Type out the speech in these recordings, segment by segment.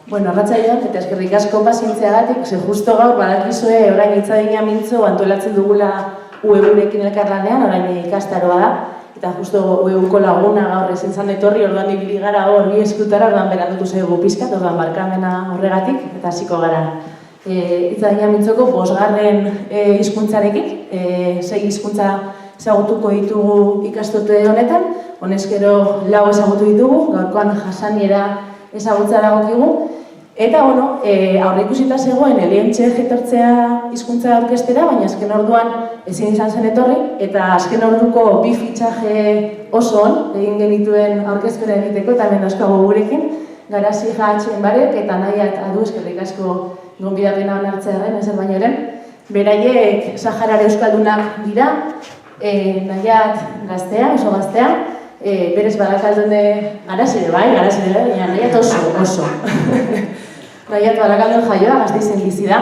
Bueno, arratsaldean eta eskerrik asko pazientziagatik, ze justo gaur badakizue orain hitzadina mintzo antolatzen dugula UEUrekin elkarlanean, orain ikastaroa da, eta justo UEUko laguna gaur ezin zan etorri, orduan ibili gara hor bi eskutara, orduan berandutu zaigu pizkat, orduan barkamena horregatik, eta hasiko gara. Hitzadina mintzoko 5. hizkuntzarekin, 6 hizkuntza ezagutuko ditugu ikastote honetan, honezkero 4 ezagutu ditugu, gaurkoan jasaniera ezagutza dagokigu. Eta, aurreikusita zegoen Elientxe etortzea hizkuntza orkestera, baina azken orduan ezin izan zen etorri, eta azken orduko 2 fitxaje oso on egin genituen aurkezpena egiteko, eta hemen dauzkagu gurekin, Garazi Jahatxen Barek eta Nahiat Adu, eskerrik asko gonbidapena onartzearen, ezer bainoren. Beraiek Saharara euskaldunak dira, Nahiat gaztea, oso gaztea, berez Barakaldone Garazire bai, baina Nahiat oso. Nahiat Barakaldon jaioa, Gasteizen bizi da,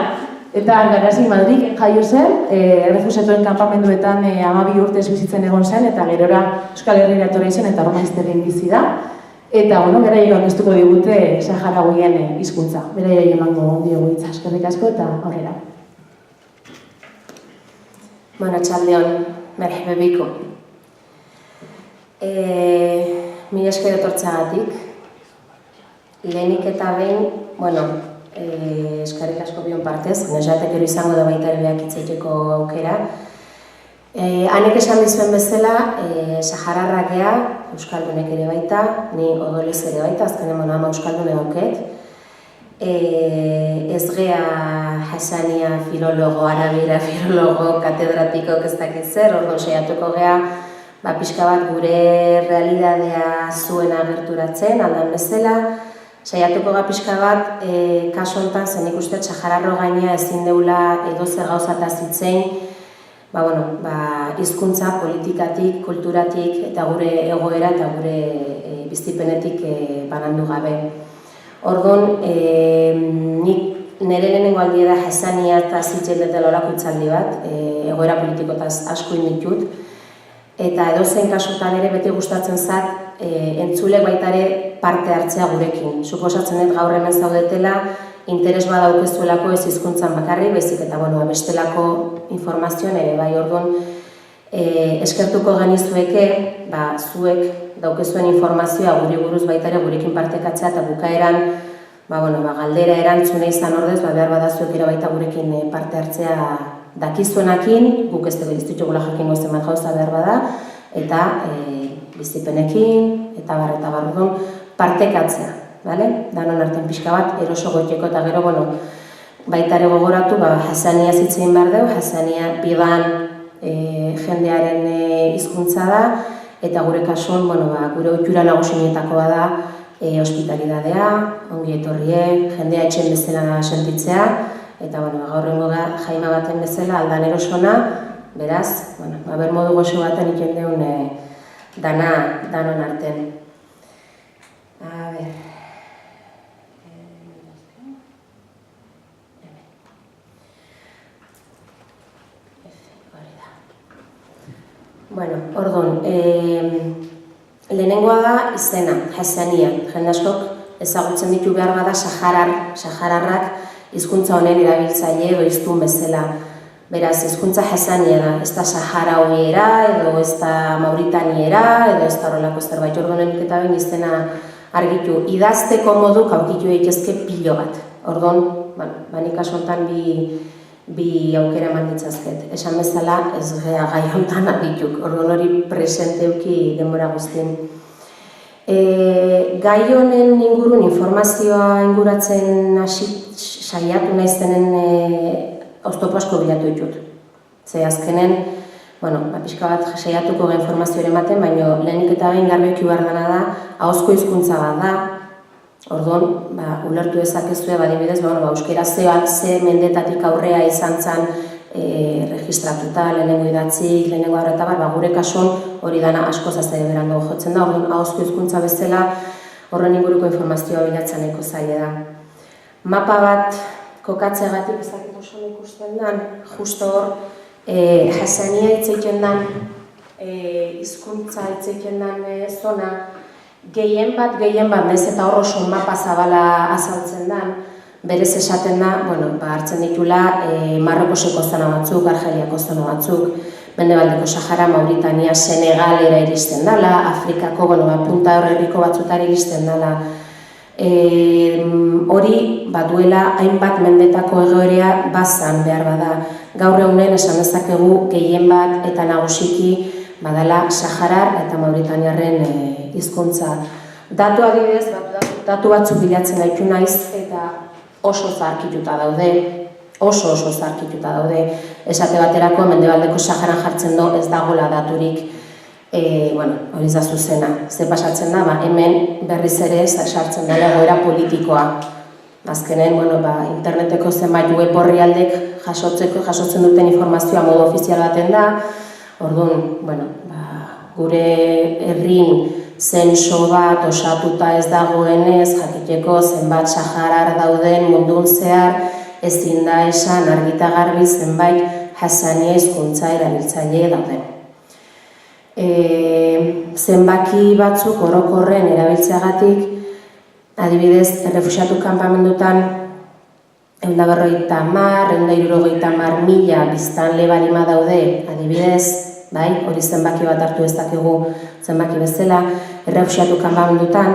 eta Garazi Madrilen jaio zen, errefusatuen kanpamenduetan 12 urtez bizitzen egon zen, eta gerora Euskal Herrira etorri zen, eta Romaizterren bizi da. Eta, beraiek aurkeztuko digute saharauien hizkuntza. Beraiek emango diogu hitza, eskerrik asko eta aurrera. Txaldeon, merhaba biko. Mila esker etortzeagatik. Lehenik eta behin, eskerrik asko bion partez, nesatek gero izango da baita ere hitzaiteko aukera. Hanek esan dizuen bezala, sahararrak gea, euskaldunek ere baita, ni odolez ere baita, azkenen ama euskaldune dauket. Ez gea Hasania filologo, arabira filologo, katedratiko ez dakit zer, orduan saiatuko gea, pixka bat gure realidadea zuena gerturatzen, aldan bezala. Saiatuko ga pixka bat, kasu honetan zen ikuste sahararro gaina ezin deula edozer gauzataz hitzein, hizkuntza politikatik, kulturatik eta gure egoera eta gure bizipenetik banandu gabe. Orduan, nik nire lehenengo aldia da Hasania eta zitzen dela olako itzaldi bat, egoera politikotaz asko inditut, eta edozein kasutan ere beti gustatzen zat, entzule baita ere parte hartzea gurekin. Suposatzen dut gaur hemen zaudetela, interes badaukezuelako ez hizkuntzan bakarri, baizik eta bestelako informazioan ere bai. Orduan, eskertuko genizueke, zuek daukezuen informazioa guri buruz baita ere gurekin partekatzea eta bukaeran galdera erantzune izan ordez, behar badazuek ere baita gurekin parte hartzea dakizuenakin, guk ez ditugula jakingo zenbat gauza behar bada, eta bizipenekin, eta barrudun partekatzea, danon artean pixka bat, eroso goiteko eta gero, baita ere gogoratu, Hasania zitzein behar dugu, Hasania bidan jendearen hizkuntza da, eta gure kasuan, gure ohitura nagusienetakoa da, hospitalidadea, ongi etorrie, jendea etxen bezala sentitzea, eta gaurrengo jaima baten bezala aldan erosona, beraz, modu goxo baten iken deun danon arten. A ber... Orduan, lehenengoa da izena, Hasania. Jende askok ezagutzen ditu behar bada sahararrak hizkuntza honen erabiltzaile edo hiztun bezala. Beraz, hizkuntza Hasania da, ez da saharauiera, edo ez da mauritaniera, edo ez da horrelako zerbait. Orduan, eta behin izena argitu. Idazteko moduk aurkitu egitezke pilo bat. Orduan, nik kasu honetan bi aukera eman ditzazket. Esan bezala, ez gea gai honetan argituk. Orduan hori presente euki denbora guztien. Gai honen ingurun informazioa inguratzen saiatu naizenen oztopo asko bilatu ditut. Ze azkenen, pixka bat saiatuko ga informazioa ematen, baina lehenik eta behin garbioki behar dena da, ahozko hizkuntza bat da. Orduan, ulertu dezakezue, badibidez, euskera ze mendetatik aurrea izan zen registratuta, lehenengo idatzik, lehenengo horreta gure kasuan hori dana asko zazere berango jotzen da. Orduan, ahozko hizkuntza bezala horren inguruko informazioa bilatzen eko zaila da. Mapa bat kokatzeagatik ezakit oso ikusten den, justo hor, Hasania hitz egiten den, hizkuntza hitz egiten den zona, Gehien bat, naiz eta hor oso mapa zabala azaltzen da, berez esaten da, hartzen ditula Marrokoseko zona batzuk, Argeliako zona batzuk, Mendebaldeko Sahara, Mauritania, Senegalera iristen dela, Afrikako, punta horrerriko batzutara iristen dela. Hori duela hainbat mendetako egoera bazan behar bada. Gaur egunen esan dezakegu gehien bat eta nagusiki badala Saharar eta Mauritaniarren hizkuntza. Datu adibidez, datu batzuk bilatzen gaitu naiz eta oso zaharkituta daude, oso zaharkituta daude. Esate baterako Mendebaldeko Saharan jartzen do ez dagoela daturik, hori da zuzena. Ze pasatzen da, hemen berriz ere sartzen dela egoera politikoa. Azkenen, interneteko zenbait web orrialdek jasotzen duten informazioa modu ofizial baten da. Orduan, gure herrin zenso bat osatuta ez dagoenez, jakiteko zenbat Saharar dauden mundun zehar, ezin da esan argita garbi zenbait Hassania hizkuntza erabiltzaile dauden. Zenbaki batzuk orokorren erabiltzeagatik, adibidez, errefuxiatu kanpamendutan 150.000 biztanle balima daude, adibidez, hori zenbaki bat hartu ez dakigu zenbaki bezala, errefuxiatu kanpamendutan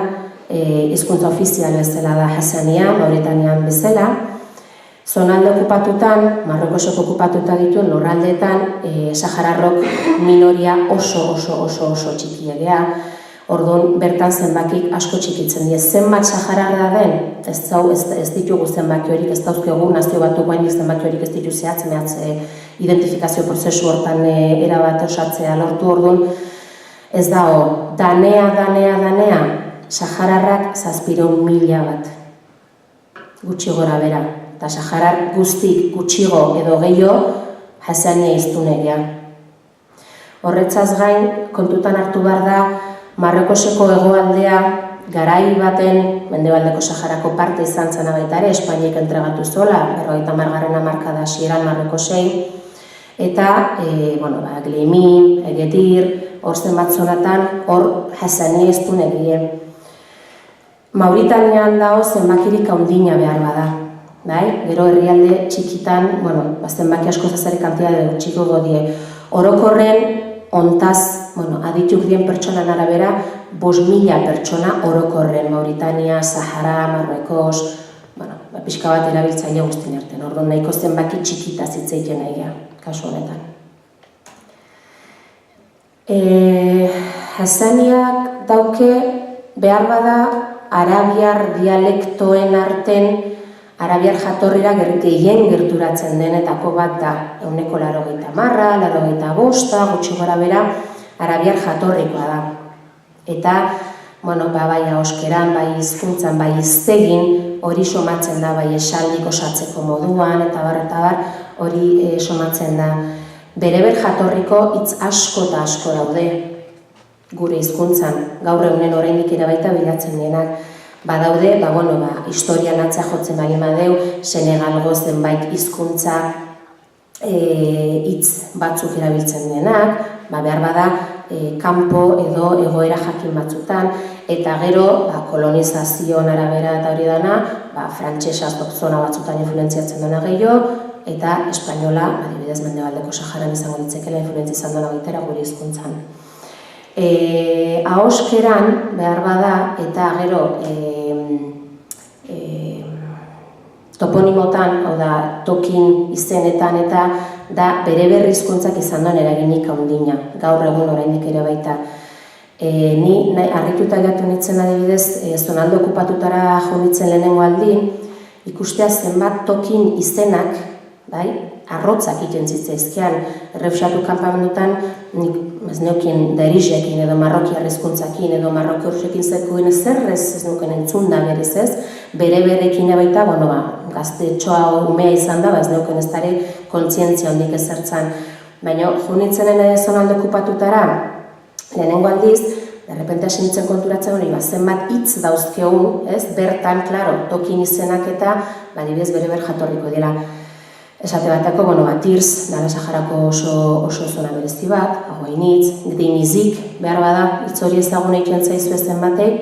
hizkuntza ofizial bezala da Hassania, Mauritanian bezala. Zonalde okupatutan, Marrokosok okupatuta dituen lurraldeetan, Sahararrok minoria oso txikiegea. Orduan, bertan zenbakik asko txikitzen dira. Zenbat Saharar da den, ez ditugu zenbaki horik, ez dauzkegu nazio batu guainik zenbaki horik ez ditu zehatz identifikazio prozesu hortan erabat osatzea lortu. Orduan, ez dago, danea, Sahararrak 700.000 bat, gutxi gora bera. Eta Saharar guztik gutxigo edo gehiago Hassania hiztunegea. Horretzaz gain, kontutan hartu behar da, Marrokoseko hegoaldea garai baten Mendebaldeko Saharako parte izan zena baita ere, Espainiak entregatu zola, 50. hamarkada hasieran Marrokosei, eta Glimin, Egedir, hor zenbat zonatan, hor Hassania hiztunegie. Mauritanian dago zenbakirik handina behar bada. Gero herrialde txikitan, zenbaki asko zazare kantitate txiko godie. Orokorren, ontaz, adituk dien pertsonan arabera, 5.000 pertsona orokorren, Mauritania, Sahara, Marruekos, pixka bat erabiltzaile guztien artean. Orduan nahiko zenbaki txikita zitzeiten nahia, kasu honetan. Hassaniak dauke behar bada arabiar dialektoen arten arabiar jatorrira gehien gerturatzen denetako bat da. 90, 95, gutxi gora bera, arabiar jatorrikoa da. Eta, bai ahoskeran, bai hizkuntzan, bai hiztegin, hori somatzen da, bai esaldik osatzeko moduan, eta bar, hori somatzen da. Bereber jatorriko hitz asko eta asko daude gure hizkuntzan, gaur egunen oraindik ere baita bilatzen denak. Badaude, historian atzea jotzen bagin badeu, Senegalgo zenbait hizkuntza hitz batzuk erabiltzen denak, behar bada kanpo edo egoera jakin batzutan, eta gero kolonizazioan arabera eta hori dana, frantsesa zona batzutan influenziatzen dena gehiago, eta espainola, adibidez Mendebaldeko Saharan izango litzekela influentzia izan dena baitera gure hizkuntzan. Ahoskeran behar bada eta gero toponimotan, hau da tokin izenetan eta da bere hizkuntzak izan duen eraginik handina, gaur egun oraindik ere baita. Ni harrituta gatu nintzen adibidez, zonalde okupatutara jo nintzen lehenengo aldin, ikustea zenbat tokin izenak, arrotzak iten zitzaizkian, errefuxiatu kanpamendutan, ez neukien derizekin edo marrokiar hizkuntzakin edo marroki horrekin zekuin zerrez ez nuken entzun da berez ez, bere-berekin baita, gaztetxoa umea izan da, ez neuken ez dara kontzientzia hondik ezertzan. Baina, jo nintzenen zonalde okupatutara, lehenengo aldiz, derrepente hasi nintzen konturatzen hori, zenbat hitz dauzkegun, bertan, tokin izenak eta, adibidez, bere jatorriko dira. Esate bateko, Tirz, dala Saharako oso zona berezi bat, Aguainitz, Gdinizik, behar bada, hitz hori ezagun egiten zaizu ezen batek,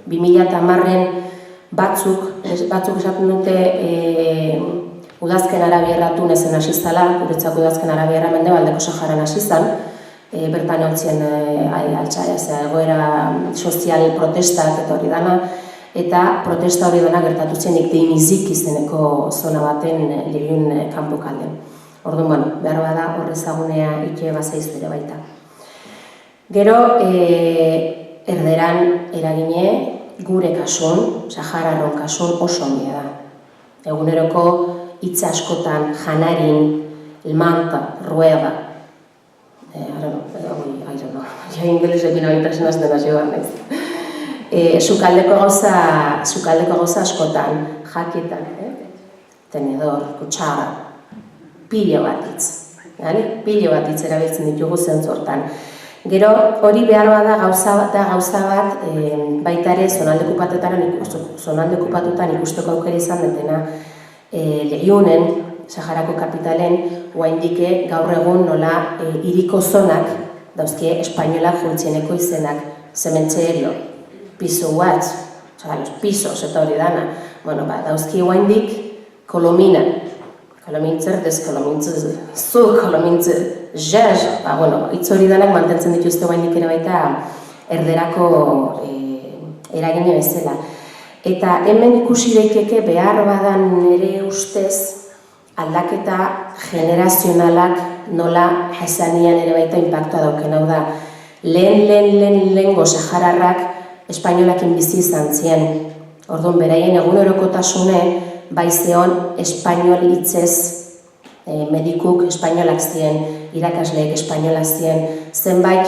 2010-en batzuk esaten dute udazken arabierratu nezen hasi zala, guretzako udazken arabierra Mendebaldeko Saharan hasi zan, bertan ontzien egoera sozial protestak eta hori dana, eta protesta hori dena gertatu zen Gdinizik izeneko zona baten Legiun kanpokalden. Orduan, behar bada horrezagunea ike bazaizu ere baita. Gero, erderan eragine, gure kasun, Sahararron kasun oso ondia da. Eguneroko hitz askotan janarin, elmanta, rueda, ingelesekin abitasen azten hasi behar naiz. Sukaldeko gauza askotan, jaketan, tenedor, kutsaga, pilo bat hitz. Pilo bat hitz erabiltzen ditugu zentzortan. Gero hori behar bada gauza bat baita ere zonalde okupatutan ikusteko aukera izan detena Legiunen, Saharako kapitalen, oraindike gaur egun nola hiriko zonak dauzkie espainolak juntzieneko izenak, Cementerio, Piso Watch, los pisos eta hori dana, dauzkie oraindik Kolomina, Kolomintzer, Deskolomintzer, Kolomintzer, Jez, hitz hori danak mantentzen dituzte oraindik ere baita erderako eragine bezala. Eta hemen ikusi daiteke behar badan nire ustez aldaketa generazionalak nola Hassanian ere baita inpaktua dauken, hau da. Lehengo Sahararrak espainolakin bizi izan zien. Orduan, beraien egunerokotasune bai zeon espainol hitzez medikuk espainolak ziren, irakasleek espainolak ziren, zenbait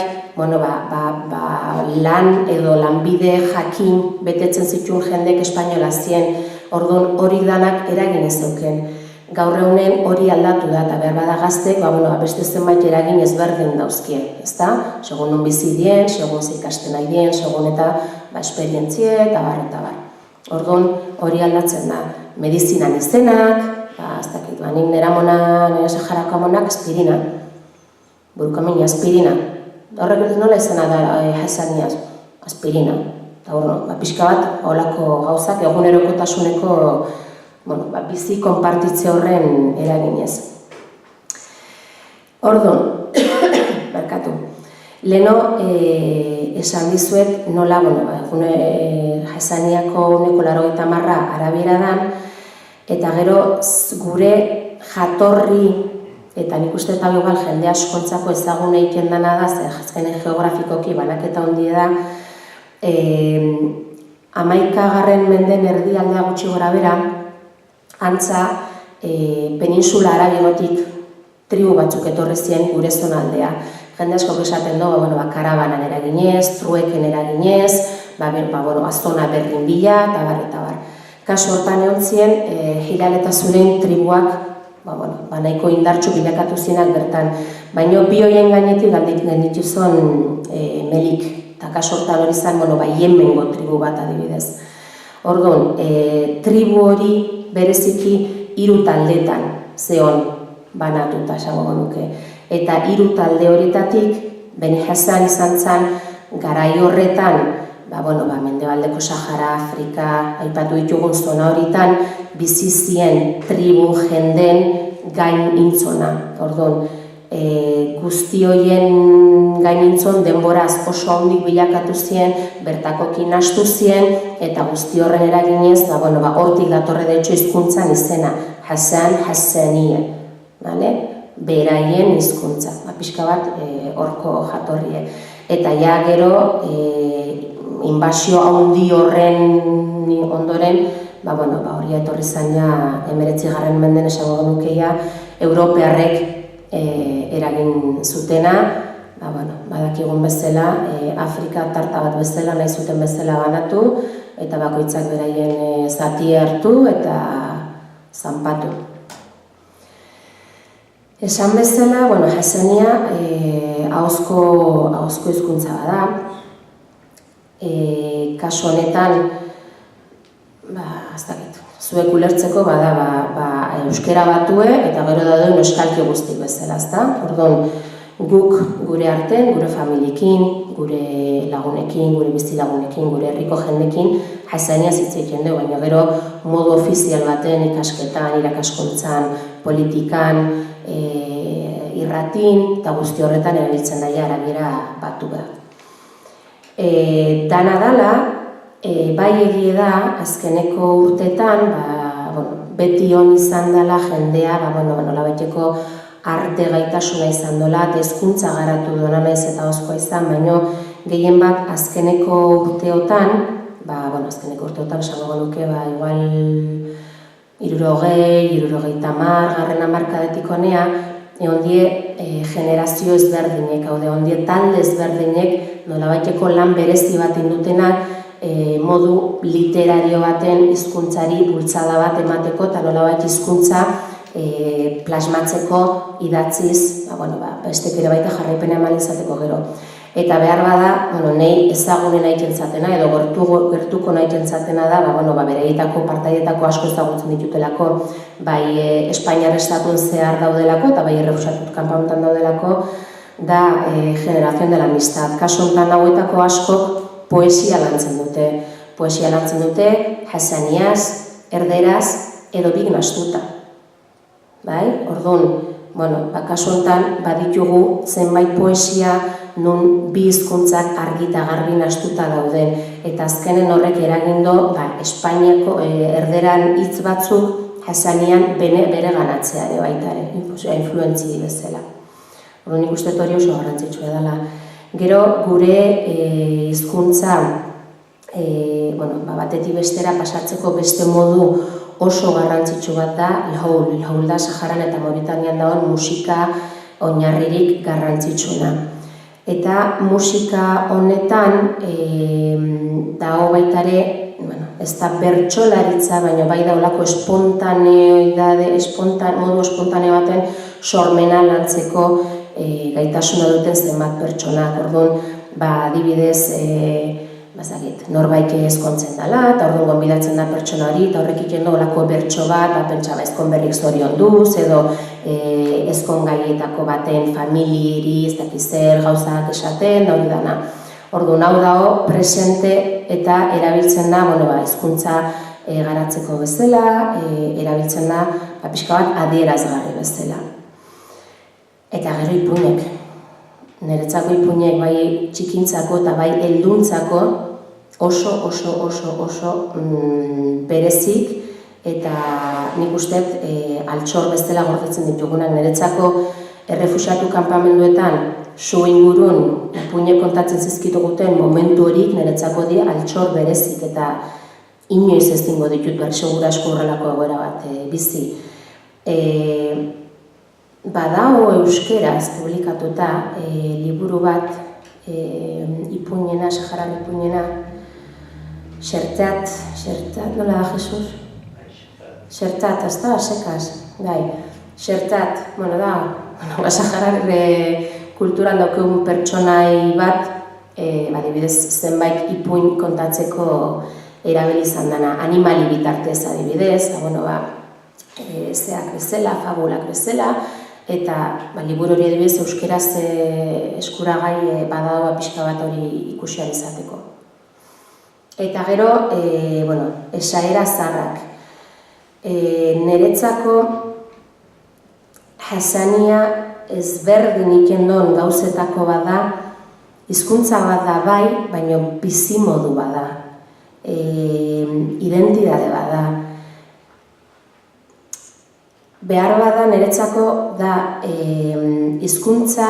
lan edo lanbide jakin betetzen zituen jendek espainola ziren, orduan hori danak eragin ez zeuken. Gaur egunen hori aldatu da, eta behar bada gaztek, beste zenbait eragin ezberdin dauzkie, ezta? Segun non bizi dien, segun ikasten nahi dien, segun eta esperientzie, eta bar. Orduan hori aldatzen da. Medizinan izenak, nik nera mona, nera Saharako amonak, aspirina. Burukamina, aspirina. Horrek nola izena da Hassaniaz, aspirina. Eta pixka bat, holako gauzak, egunerokotasuneko bizi konpartitze horren eraginez. Orduan, barkatu. Leno, esan dizuet nola, Hassaniako 180 arabiera dan, eta gero gure jatorri, eta nik uste eta igual jende askontzako ezaguna iken dana da, zer jazkenen geografikoki banaketa hondie da, 11. Menden erdialdea gutxi gora bera, antza peninsula arabiegotik tribu batzuk etorri ziren gure zonaldea. Jende asko esaten dugu, karabanan eraginez, trueken eraginez, azona berdin bila, eta bar. Kasu hortan egon ziren, Hilal eta Zulein tribuak, nahiko indartsu bilakatu zinak bertan. Baina bi horien gainetik genituzon Melik, eta kasu hortan hori zan, Yemengo tribu bat adibidez. Orduan, tribu hori bereziki 3 taldetan zeon banatuta esango genuke. Eta 3 talde horietatik, Beni Hassan izan zen, garai horretan, Mendebaldeko Sahara, Afrika, aipatu ditugun zona horietan, bizi zien tribu jenden gain intzona. Orduan, guzti horien gain intzon denboraz oso handik bilakatu zien, bertakokin astu zien, eta guzti horren eraginez, hortik datorre de hecho hizkuntzan izena, Hassan, Hassania, beraien hizkuntza, pixka bat horko jatorrie. Eta ja gero, inbasio handi horren ondoren, hori etorri zain ja 19. Menden esango genukeia, Europearrek eragin zutena, badakigun bezala, Afrika tarta bat bezala, nahi zuten bezala banatu, eta bakoitzak beraien zati hartu eta zanpatu. Esan bezala, Hassania ahozko hizkuntza bada. Kasu honetan, zuek ulertzeko bada euskera batue eta gero dauden euskalki guztik bezala, ezta? Orduan, guk gure arten, gure familiekin, gure lagunekin, gure bizilagunekin, gure herriko jendekin Hasaniaz hitz egiten dugu, baina gero modu ofizial baten ikasketan, irakaskuntzan, politikan, irratin eta guzti horretan erabiltzen daia arabiera batu behar. Dana dala, bai egie da, azkeneko urtetan, beti hon izan dela jendea, nolabaiteko arte gaitasuna izan dola, eta hezkuntza garatu duena naiz eta oskoa izan, baina gehien bat azkeneko urteotan, esango nuke, igual 60, 70, garren hamarkadetik honea, egon die generazio ezberdinek, egon die talde ezberdinek nolabaiteko lan berezi bat indutenak modu literario baten hizkuntzari bultzada bat emateko eta nolabait hizkuntza plasmatzeko idatziz, bestek ere baita jarraipena eman izateko gero. Eta behar bada, nahi ezagunen nahikentzatena edo gertuko nahikentzatena da, bereietako partaietako asko ezagutzen ditutelako, bai Espainiar estatuen zehar daudelako eta bai errefusatut kanpamentan daudelako, da Generación de la Amistad. Kasu honetan hauetako askok poesia lantzen dute. Poesia lantzen dute Hasaniaz, erderaz edo big nastuta. Orduan, kasu honetan baditugu zenbait poesia nun bi hizkuntzak argi eta garbi nastuta dauden. Eta azkenen horrek eragindo Espainiako erderan hitz batzuk Hasanian bere ganatzea ere baita ere, influentzi bezala. Nik uste hori oso garrantzitsua dela. Gero gure hizkuntza batetik bestera pasatzeko beste modu oso garrantzitsu bat da Lhaul da Saharan eta Mauritanian dagoen musika oinarririk garrantzitsuna. Eta musika honetan dago baita ere, ez da bertsolaritza, baina bai daulako modu espontaneo baten sormena lantzeko gaitasuna duten zenbat pertsonak. Orduan, adibidez, norbait ezkontzen dela, eta orduan gonbidatzen da pertsona hori, eta horrek egiten olako bertso bat, pentsa ezkon berrik zorion duz, edo ezkon gaietako baten familiri, ez dakiz zer gauzak esaten, da hori dana. Orduan, hau dago presente eta erabiltzen da, hizkuntza garatzeko bezala, erabiltzen da, pixka bat adierazgarri bezala. Eta gero ipuinek. Niretzako ipuinek bai txikintzako eta bai helduntzako oso berezik eta nik usteet altxor bezala gordetzen ditugunak. Niretzako errefuxiatu kanpamenduetan su ingurun ipuinek kontatzen zizkituguten momentu horik niretzako dira altxor berezik eta inoiz ez dingo ditut behar segura asko horrelako egoera bat bizi. Badao euskeraz publikatuta liburu bat ipuinena, Saharan ipuinena, Xertat, nola da, Jesus? Xertat, ez da, sekaz, Xertat, da, Saharan kulturan daukegun pertsonai bat, adibidez, zenbait ipuin kontatzeko erabili izan dena, animali bitartez adibidez, zeak bezala, fabulak bezala, eta liburu hori adibidez euskeraz eskuragai badagoa pixka bat hori ikusi izateko. Eta gero, esaera zaharrak. Niretzako Hasania ezberdin ikendon gauzetako bada, hizkuntza bat da bai, baina bizimodu bada, identitate bada. Behar bada niretzako da hizkuntza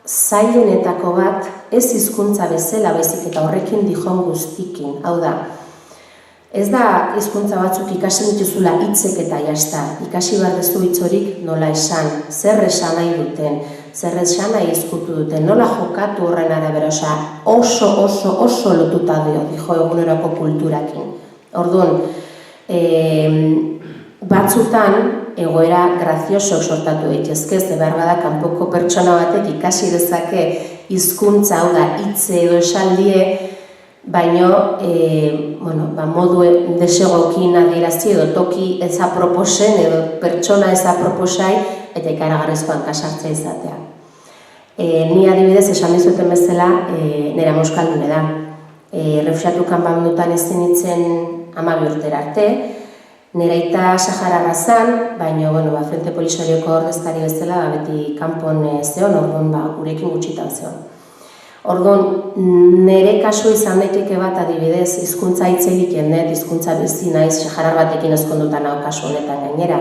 zailenetako bat, ez hizkuntza bezala baizik eta horrekin dijon guztikin. Hau da, ez da hizkuntza batzuk ikasi dituzula hitzek eta jazta. Ikasi behar dezu hitz horik nola esan, zer esan nahi duten, zer esan nahi ezkutu duten, nola jokatu horren arabera, oso lotuta dijo eguneroko kulturakin. Orduan, batzutan, egoera graziosok sortatu daitezke, ze behar bada kanpoko pertsona batek ikasi dezake hizkuntza, hau da, hitze edo esaldie, baino modu desegokin adierazi edo toki ez aproposen edo pertsona ez aproposai eta ikaragarrizkoan kasartzea izatea. Ni adibidez esan dizuten bezala nera euskaldune da. Refuxiatu kanpamendutan ezin nintzen 12 urtera arte, nera aita sahararra zan, baina Frente Polisarioko ordezkari bezala beti kanpon zeon, orduan gurekin gutxitan zeon. Orduan, nire kasu izan daiteke bat adibidez, hizkuntza hitz egiten dut, hizkuntza bizi naiz, saharar batekin ezkondutan hau kasu honetan gainera.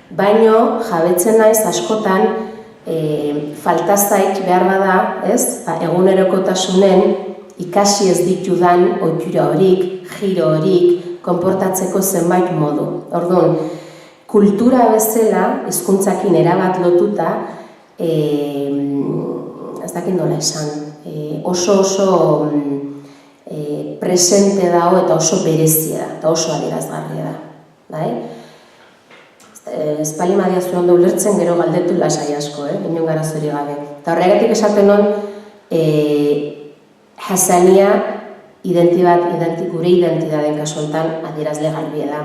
Baino, jabetzen naiz askotan, falta zait behar bada, egunerokotasunen ikasi ez ditudan ohitura horik, giro horik, konportatzeko zenbait modu. Orduan, kultura bezala, hizkuntzakin erabat lotuta, ez dakit nola esan, oso presente dago eta oso berezia da, eta oso adierazgarria da. Ez pali madia zuen ondo ulertzen gero galdetu lasai asko, inon garazori gabe. Eta horregatik esaten non, Hassania gure identidaden kasuantan adierazle garbia da.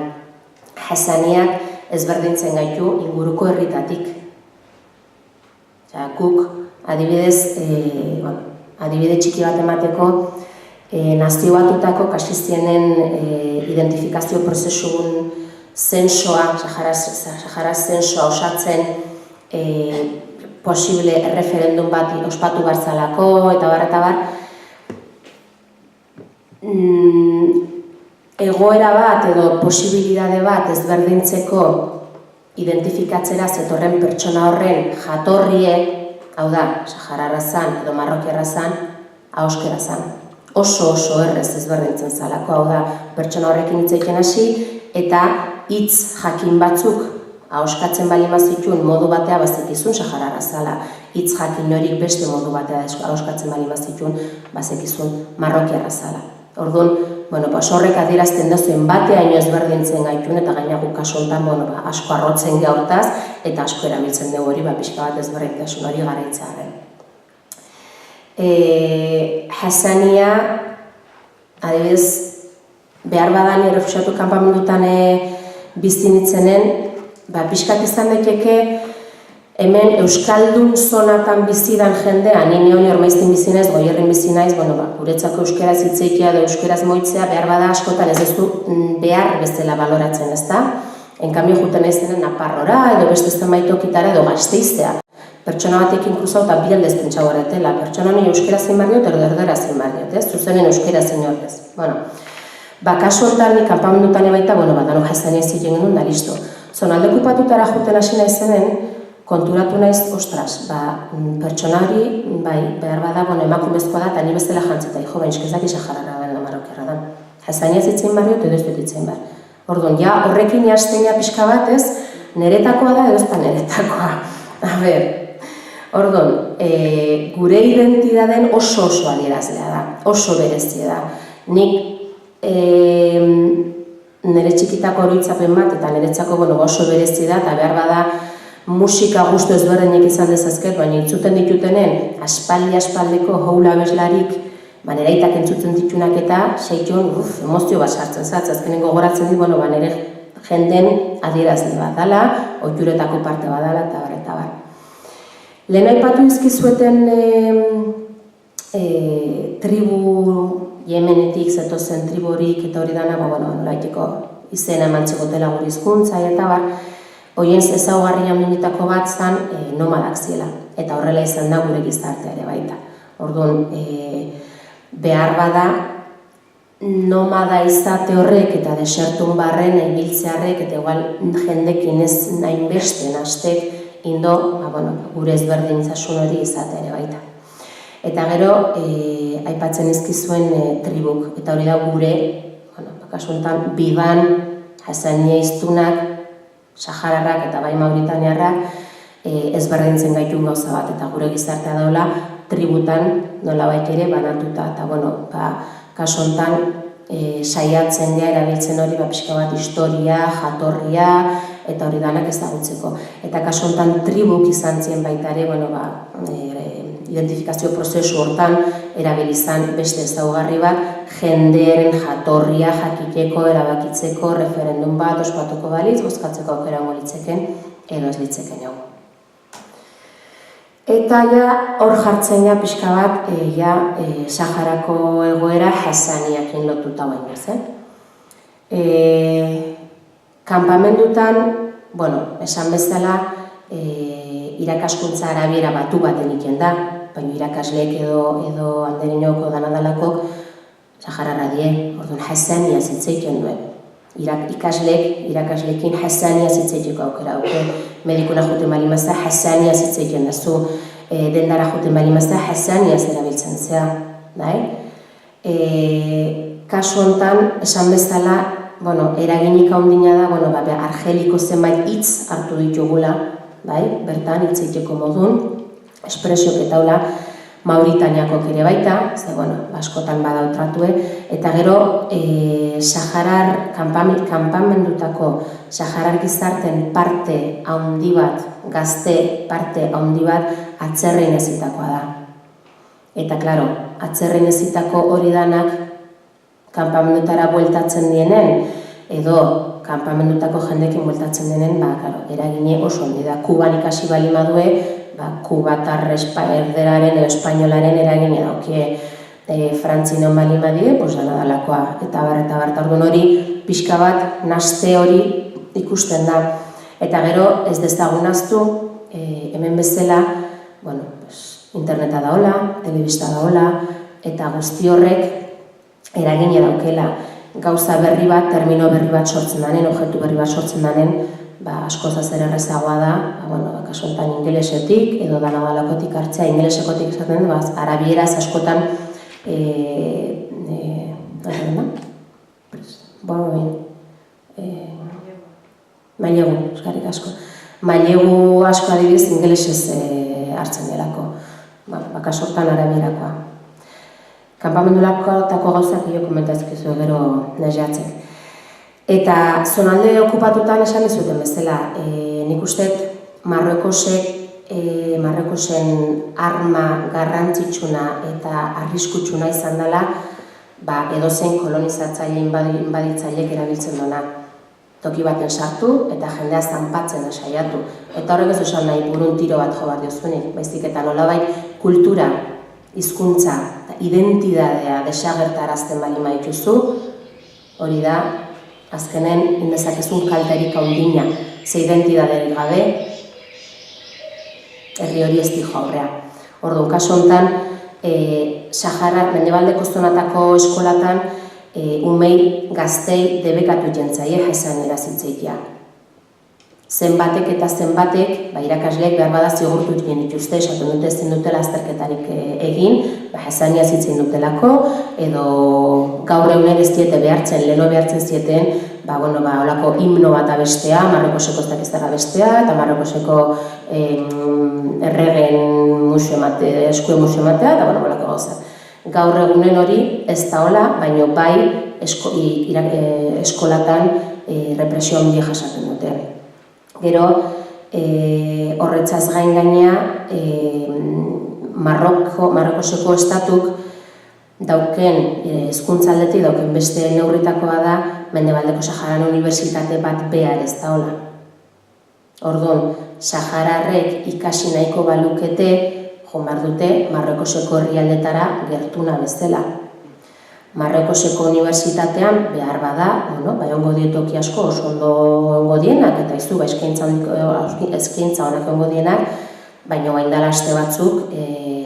Hassaniak ezberdintzen gaitu inguruko herritatik. Guk, adibide txiki bat emateko, nazio batutako kasistienen identifikazio prozesun zensoa, Sahara zensoa osatzen posible referendum bat ospatu barzalako, eta bar. Egoera bat edo posibilidade bat ezberdintzeko identifikatzera zetorren pertsona horren jatorrie, hau da, sahararra zan edo marrokiarra zan, ahoskera zan. Oso errez ezberdintzen zalako, hau da, pertsona horrekin hitz egiten hasi, eta hitz jakin batzuk ahoskatzen bali mazitun modu batea bazekizun sahararra zala. Hitz jakin horik beste modu batea ahoskatzen bali mazitun bazekizun marrokiarra zala. Orduan, horrek adierazten duzuen bateaino ezberdintzen gaitun eta gainago kasu honetan asko arrotzen gaurtaz eta asko erabiltzen dugu hori pixka bat ezberdintasun hori garaitzearen. Hassania, adibidez, behar badan errefuxiatu kanpamendutan bizi nitzenen, pixkat izan daiteke hemen euskaldun zonatan bizidan jendea, ni honi ormaiztin bizi naiz, Goierrin bizi naiz, guretzako euskeraz hitzeikia edo euskeraz moitzea behar bada askotan ez duzu behar bezala baloratzen, ezta? Enkambio juten naizenen Naparrora edo beste zenbait tokitara edo Gasteiztea. Pertsona batekin kruzau eta bi aldez pentsa horretela. Pertsona honi euskera zein behar diot, erderaz zein behar diot, ez? Zuzenen euskera zein horrez. Kasu honetan ni kanpamendutan ebaita, dano Hassania ez ziren genuen da, listo. Zonalde okupatutara juten hasi naizenen, konturatu naiz, ostras, pertsona hori, behar bada, emakumezkoa da, eta ni bezala jantzeta, baina eskezak isajarara da, marrokiarra da. Hassania ez zitzen behar diot, edo ez dut zitzen behar. Orduan, horrekin jasteina pixka bat ez, neretakoa da, edo ez da neretakoa. Orduan, gure identidaden oso adierazlea da, oso berezia da. Nik nire txikitako oroitzapen bat, eta niretzako oso berezia da, eta behar bada musika gustu ezberdinek izan dezazket, baina entzuten ditutenen aspaldiko houla abeslarik neraitak entzuten ditunak eta seition emozio bat sartzen zatz, azkenen gogoratzen dit, nire jenden adierazle bat dala, ohituretako parte bat dala, eta bar. Lehen aipatu izkizueten tribu Yemenetik zetozen triborik eta hori dana, nolaiteko izena emantzegotela gure hizkuntza eta bar, hoien ezaugarri handienetako bat zan nomadak ziela, eta horrela izan da gure gizartea ere baita. Orduan, behar bada nomada izate horrek eta desertun barren ibiltzearrek eta igual jendekin ez nahin beste nastek indo gure ezberdintzasun hori izate ere baita. Eta gero, aipatzen ezkizuen tribuk, eta hori da gure, kasu honetan, Biban, Hassania hiztunak, Sahararrak eta bai Mauritaniarrak ezberdintzen gaitun gauza bat, eta gure gizartea daula tributan nolabait ere banatuta, eta kasu honetan saiatzen dira erabiltzen hori pixka bat historia, jatorria, eta hori danak ezagutzeko. Eta kasu honetan tribuk izan ziren baita ere, identifikazio prozesu hortan erabilizan beste ezaugarri bat, jendearen jatorria jakiteko, erabakitzeko, referendum bat ospatuko balitz, bozkatzeko aukera litzeken edo ez litzeken hau. Eta hor jartzen pixka bat Saharako egoera Hassaniakin lotuta baino, kanpamendutan, esan bezala, irakaskuntza arabiera batu baten iken da, baina irakasleek edo handerinoko danadalakok Sahararra die, orduan Hassania zitzeiken duen. Irakasleekin Hassania zitzeiteko aukera auke, medikuna juten bali mazda Hassania zitzeiken dazu, dendara juten bali mazda Hassania zerabiltzen zea. Kasu honetan, esan bezala, eraginik handina da, argeliko zenbait hitz hartu ditugula, bertan hitzeiteko modun, espresiok eta hola, Mauritaniakok ere baita, ze, askotan badautratue, eta gero, kanpamendutako Saharar gizarten parte handi bat, gazte parte handi bat, atzerrein ezitakoa da. Eta, klaro, atzerrein ezitako hori danak, kanpamendutara bueltatzen dienen, edo kanpamendutako jendekin bueltatzen denen, eragine oso handi da. Kuban ikasi bali madue, kubatar erderaren edo espainolaren eragine daukie frantzinon bali madide, dana dalakoa. Eta orduan hori, pixka bat, naste hori ikusten da. Eta gero, ez dezagun aztu, hemen bezala, interneta daola, telebista daola, eta guzti horrek eragine daukela. Gauza berri bat, termino berri bat sortzen danen, objektu berri bat sortzen danen, askoz zer errezagoa da, kasu honetan ingelesetik, edo danabalakotik hartzea, ingelesekotik esaten da, arabieraz askotan, mailegu, eskarrik asko. Mailegu asko adibidez ingelesez hartzen delako, kasu honetan arabierakoa. Kanpamendulakotako gauzak jo komentazkizu gero neziatzek. Eta zonalde okupatutan esan dizuten bezala, nik usteet Marrokosen arma garrantzitsuna eta arriskutsuna izan dela, edozein kolonizatzailein baditzailek erabiltzen duena. Toki baten sartu eta jendea zanpatzen saiatu. Eta horrek ez esan nahi burun tiro bat jo bat diozunik, baizik eta nolabait kultura, hizkuntza, identidadea desagertarazten bali maituzu, hori da, azkenen indezakezun kalterik handina, ze identidaderik gabe, herri hori ez dijo aurrea. Orduan, kasu honetan, Saharar, mendebaldeko zonatako eskolatan, umei gaztei debekatu jentzaie Hassaniera zitzeikia. Zenbatek eta zenbatek, irakasleek behar bada zigortu dituzte, esaten dute ezin dutela azterketarik egin, Hassania zitzen dutelako, edo gaur egunen ez diete behartzen, leheno behartzen zieten, holako himno bat abestea, Marrokoseko ez dakiztara bestea, eta Marrokoseko erregen eskue musio ematea, eta holako gauza. Gaur egunen hori ez da hola, baina bai eskolatan represio handia jasaten dute. Gero, horretzaz gain gainea, Marrokoseko estatuk dauken hezkuntza aldetik dauken beste neurritakoa da Mendebaldeko Saharan Unibertsitate bat behar ez da hola. Orduan, Sahararrek ikasi nahiko balukete joan behar dute Marrokoseko herrialdetara gertuna bezala. Marrokoseko unibertsitatean behar bada, ongo dietoki asko oso ondo ongo dienak, eta izu eskaintza honak ongo dienak, baina hain dela aste batzuk,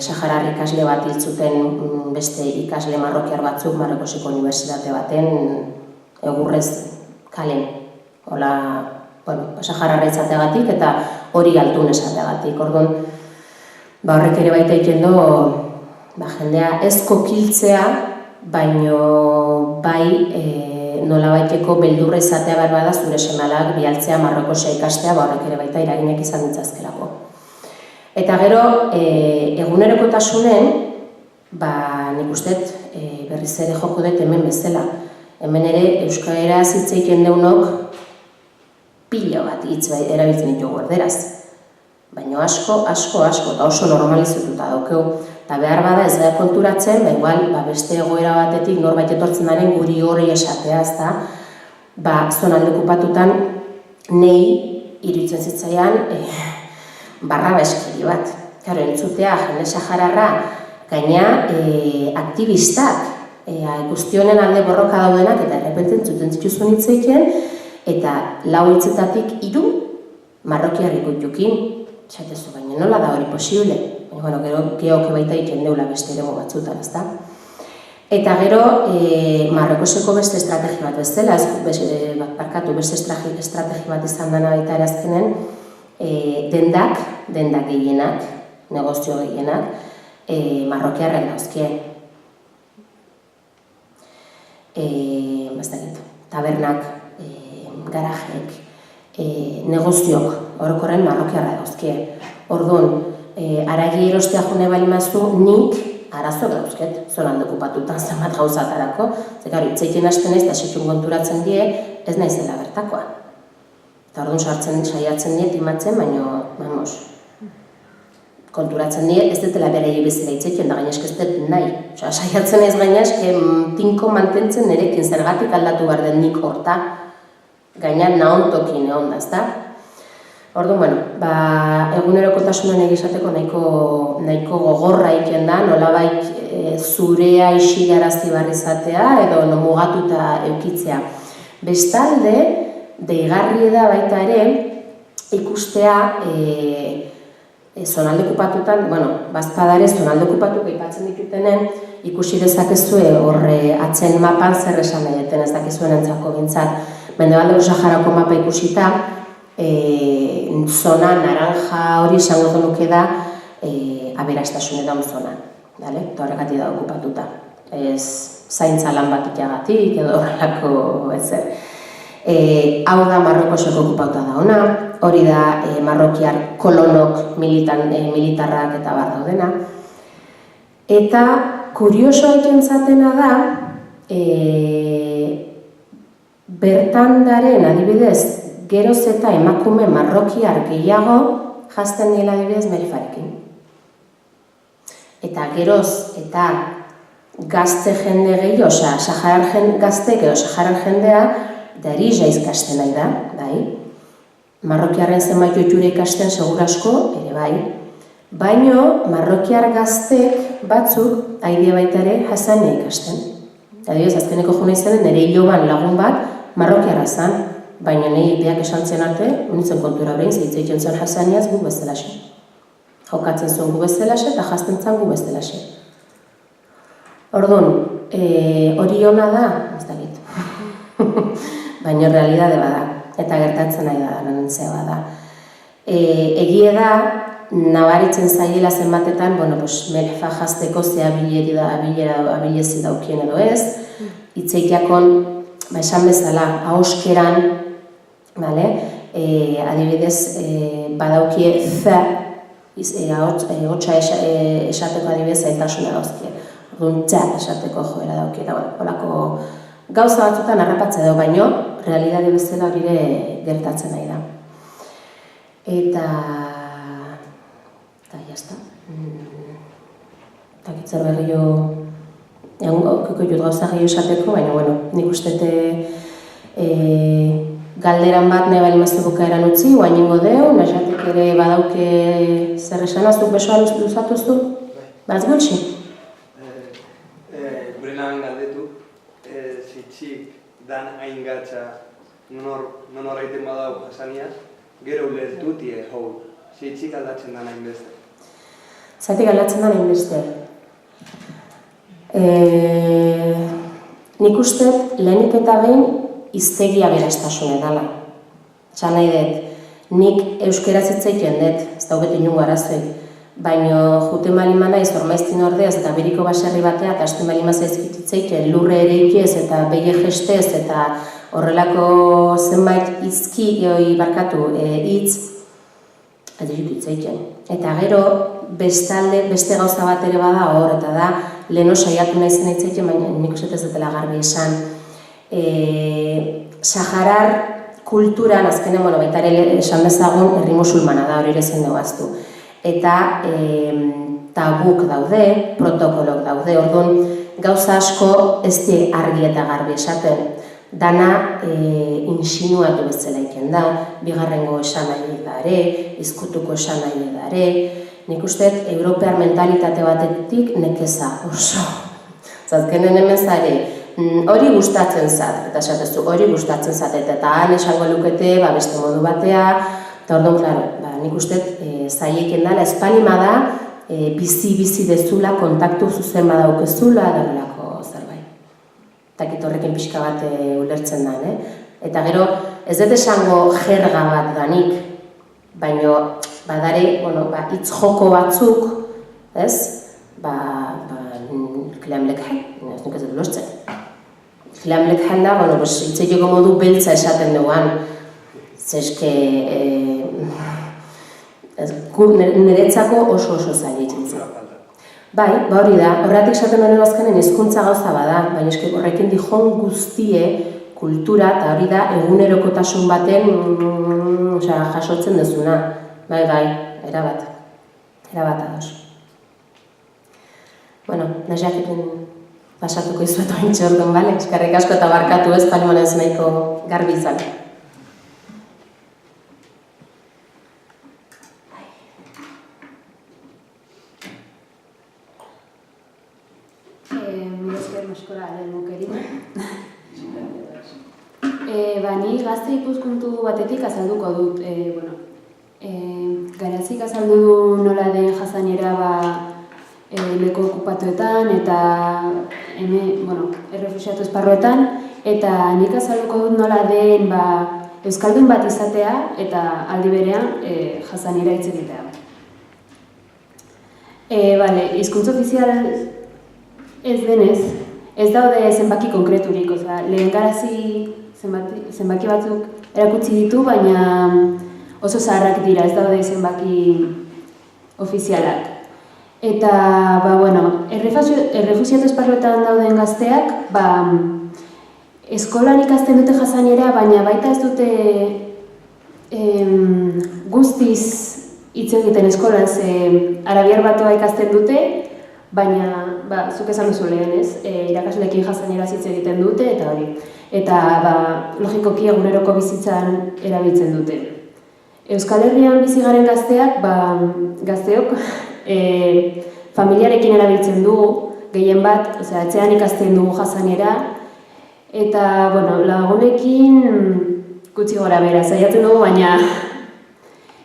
Saharar ikasle bat hiltzuten beste ikasle marrokiar batzuk Marrokoseko unibertsitate baten egurrez kalen. Hola, Sahararra izateagatik eta hori altun esateagatik. Orduan, horrek ere baita egiten du, jendea ez kokiltzea, baino bai nolabaiteko beldurra izatea behar bada zure semalak bialtzea Marrokosea ikastea, horrek ere baita eraginak izan ditzazkelako. Eta gero, egunerokotasunen, nik usteet berriz ere joko dut hemen bezala. Hemen ere euskara zitzeiken deunok pilo bat hitz erabiltzen ditugu erderaz. baina asko, eta oso normalizatuta daukeu. Eta behar bada ez gara konturatzen, igual, beste egoera batetik norbait etortzen daren guri hori esatea, ezta, zonalde okupatutan nei iruditzen zitzaian barra eskeri bat. Karo, entzutea, jende sahararra, gaina aktivistak, guztionen alde borroka daudenak, eta errepenten entzuten zituzun hitzeiken, eta 4 hitzetatik 3 marrokiarrik utjukin. Txatezu, baina nola da hori posible? Baina, geok baita iken neula beste eremo batzutan, ezta? Eta gero, Marrokoseko beste estrategi bat bezala, beste estrategi bat izan dena baita ere azkenen, dendak gehienak, negozio gehienak, marrokiarren dauzkie. Tabernak, garajek, negoziok, orokorren marrokiarra dauzkie. Orduan, aragi erostea june balimazu, nik arazo dauzket, zonalde okupatutan zenbat gauzatarako, zekar, itzeiten hasten ez, eta sekun konturatzen die, ez naizela bertakoa. Eta orduan saiatzen die, timatzen, baina, vamos, konturatzen die, ez dutela bere bezala itzeiten, da gainezke ez dut nahi. Osa, saiatzen ez gainezke tinko mantentzen nerekin zergatik aldatu behar den nik horta, gaina nahontokin egon da, ezta? Orduan, bueno, egunerokotasunen egizateko nahiko gogorra iken da, nolabait zurea isilarazi barri izatea edo mugatuta eukitzea. Bestalde, deigarri da baita ere, ikustea zonalde okupatutan, bazpadare zonalde okupatuko aipatzen ditutenen, ikusi dezakezue horre atzen mapan zer esan nahi ez dakizuen entzako bintzat. Mendebaldeko Saharako mapa ikusita, zona naranja hori esango nuke da aberastasunetan zona. Eta horregatik da okupatuta. Ez zaintza lan bat itxagatik edo horrelako ezer. Hau da Marrokoseko okupatuta da ona, hori da marrokiar kolonok militarrak eta bar daudena. Eta kuriosoa ikentzatena da, bertan daren adibidez, geroz eta emakume marrokiar gehiago jazten dira adibidez Merifarekin. Eta geroz eta gazte jende gehiago, Saharar gaztek edo Saharar jendea, Darija izkasten nahi da, bai. Marrokiarren zenbait ohitura ikasten segurasko, ere bai. Baino, marrokiar gaztek batzuk, aidea baita ere, Hassania ikasten. Adibidez, azkeneko juna izanen, nire hiloban lagun bat, marrokiarra zen, baina nahi beak esan zen arte, unitzen kontura horrein, zeitzen zen Hassaniaz gu bezalaxe. Jokatzen zuen gu bezalaxe eta jazten zen gu bezalaxe. Orduan, hori ona da, ez da gitu. Baina realidade bada, eta gertatzen nahi da, nantzea bada. Egie da, nabaritzen zaiela zenbatetan, melfa jazteko ze abilezi daukien edo ez, hitzeiteakon, esan bezala, ahoskeran, adibidez, badaukie hotxa esateko adibidez zailtasuna dauzkie. Orduan, esateko joera daukie, eta holako gauza batzutan harrapatzea dugu, baino, realidade bezala hori gertatzen nahi da. Eta jazta. Eta kitzer berri koko jut gauza gehiago esateko, baina, nik ustete galderan bat nahi bali maztu bukaeran utzi, guain ingo deu, nahiatek ere badauke zer esan aztuk besoa luzatuztu? Baz gutxi? Gure nahan galdetu, zitzik dan hain gatza non horreiten badau Hassaniaz, gero ulertutie hau, zitzik aldatzen dan hain beste. Zaitik aldatzen dan hain beste. Nik uste lehenik eta behin hiztegia berastasune dela. Esan nahi dut, nik euskeraz hitzeiten dut, ez dauket inungo arazoik, baina juten balima naiz ormaiztin ordeaz eta beriko baserri batea eta hasten balima zaizkit hitzeiten lurre ere ikiez eta beie gestez eta horrelako zenbait hitz adizut hitzeiten. Eta gero beste gauza bat ere bada hor, eta da leheno saiatu nahi zen hitzeiten, baina nik uste ez dutela garbi esan. Saharar kulturan, azkenen, baita ere esan dezagun, herri musulmana da, hori ere zen duaztu. Eta tabuk daude, protokolok daude, orduan gauza asko ez die argi eta garbi esaten. Dana insinuatu bezala iken da, bigarrengo esan nahi dare, izkutuko esan nahi dare. Nik uste, europear mentalitate batetik nekeza oso. Zazkenen hemen zare, hori gustatzen zat, eta esatezu, hori gustatzen zat, eta han esango lukete, beste modu batea, eta orduan, klaro, nik uste, zaieken dela, espalima da, bizi dezula, kontaktu zuzen badaukezula, dagoelako zerbait. Eta horrekin pixka bat ulertzen da, Eta gero, ez dut esango jerga bat danik, baina badare, hitz joko batzuk, ez? Klamlekhan, ez nik ez dut lortzen. Klamlekhan da, hitzeiko modu beltza esaten duan, zeske, niretzako oso zaila itzen. Bai, hori da, horretik esaten hori bazkanen hizkuntza gauza bada, baina eski horrekin dijon guztie kultura, eta hori da egunerokotasun baten jasotzen dezuna. Bai, erabat ados. Bueno, nahiaketan pasatuko izuet oin txordun, bale? Eskerrik asko eta barkatu ez, palman ez nahiko garbi izan. Ni gazte ikuspuntu batetik azalduko dut. Garazik azaldu du nola den jazanera leku okupatuetan eta errefuxiatu esparruetan, eta nik azalduko dut nola den euskaldun bat izatea eta aldi berean jazanera hitz egitea. Hizkuntza ofizial ez denez, ez daude zenbaki konkreturik, lehen garazi zenbaki batzuk erakutsi ditu, baina oso zaharrak dira, ez daude zenbaki ofizialak. Eta, errefuxiatu esparruetan dauden gazteak, eskolan ikasten dute jazanera, baina baita ez dute guztiz hitz egiten eskolan, arabiar batoa ikasten dute, baina, zuk esan duzu lehen ez, irakasleekin jazanera hitz egiten dute, eta hori. Eta, logikoki eguneroko bizitzan erabiltzen dute. Euskal Herrian bizi garen gazteak, gazteok, familiarekin erabiltzen dugu, gehien bat, etxean ikasten dugu jazanera, eta, lagunekin gutxi gora bera, saiatzen dugu, baina,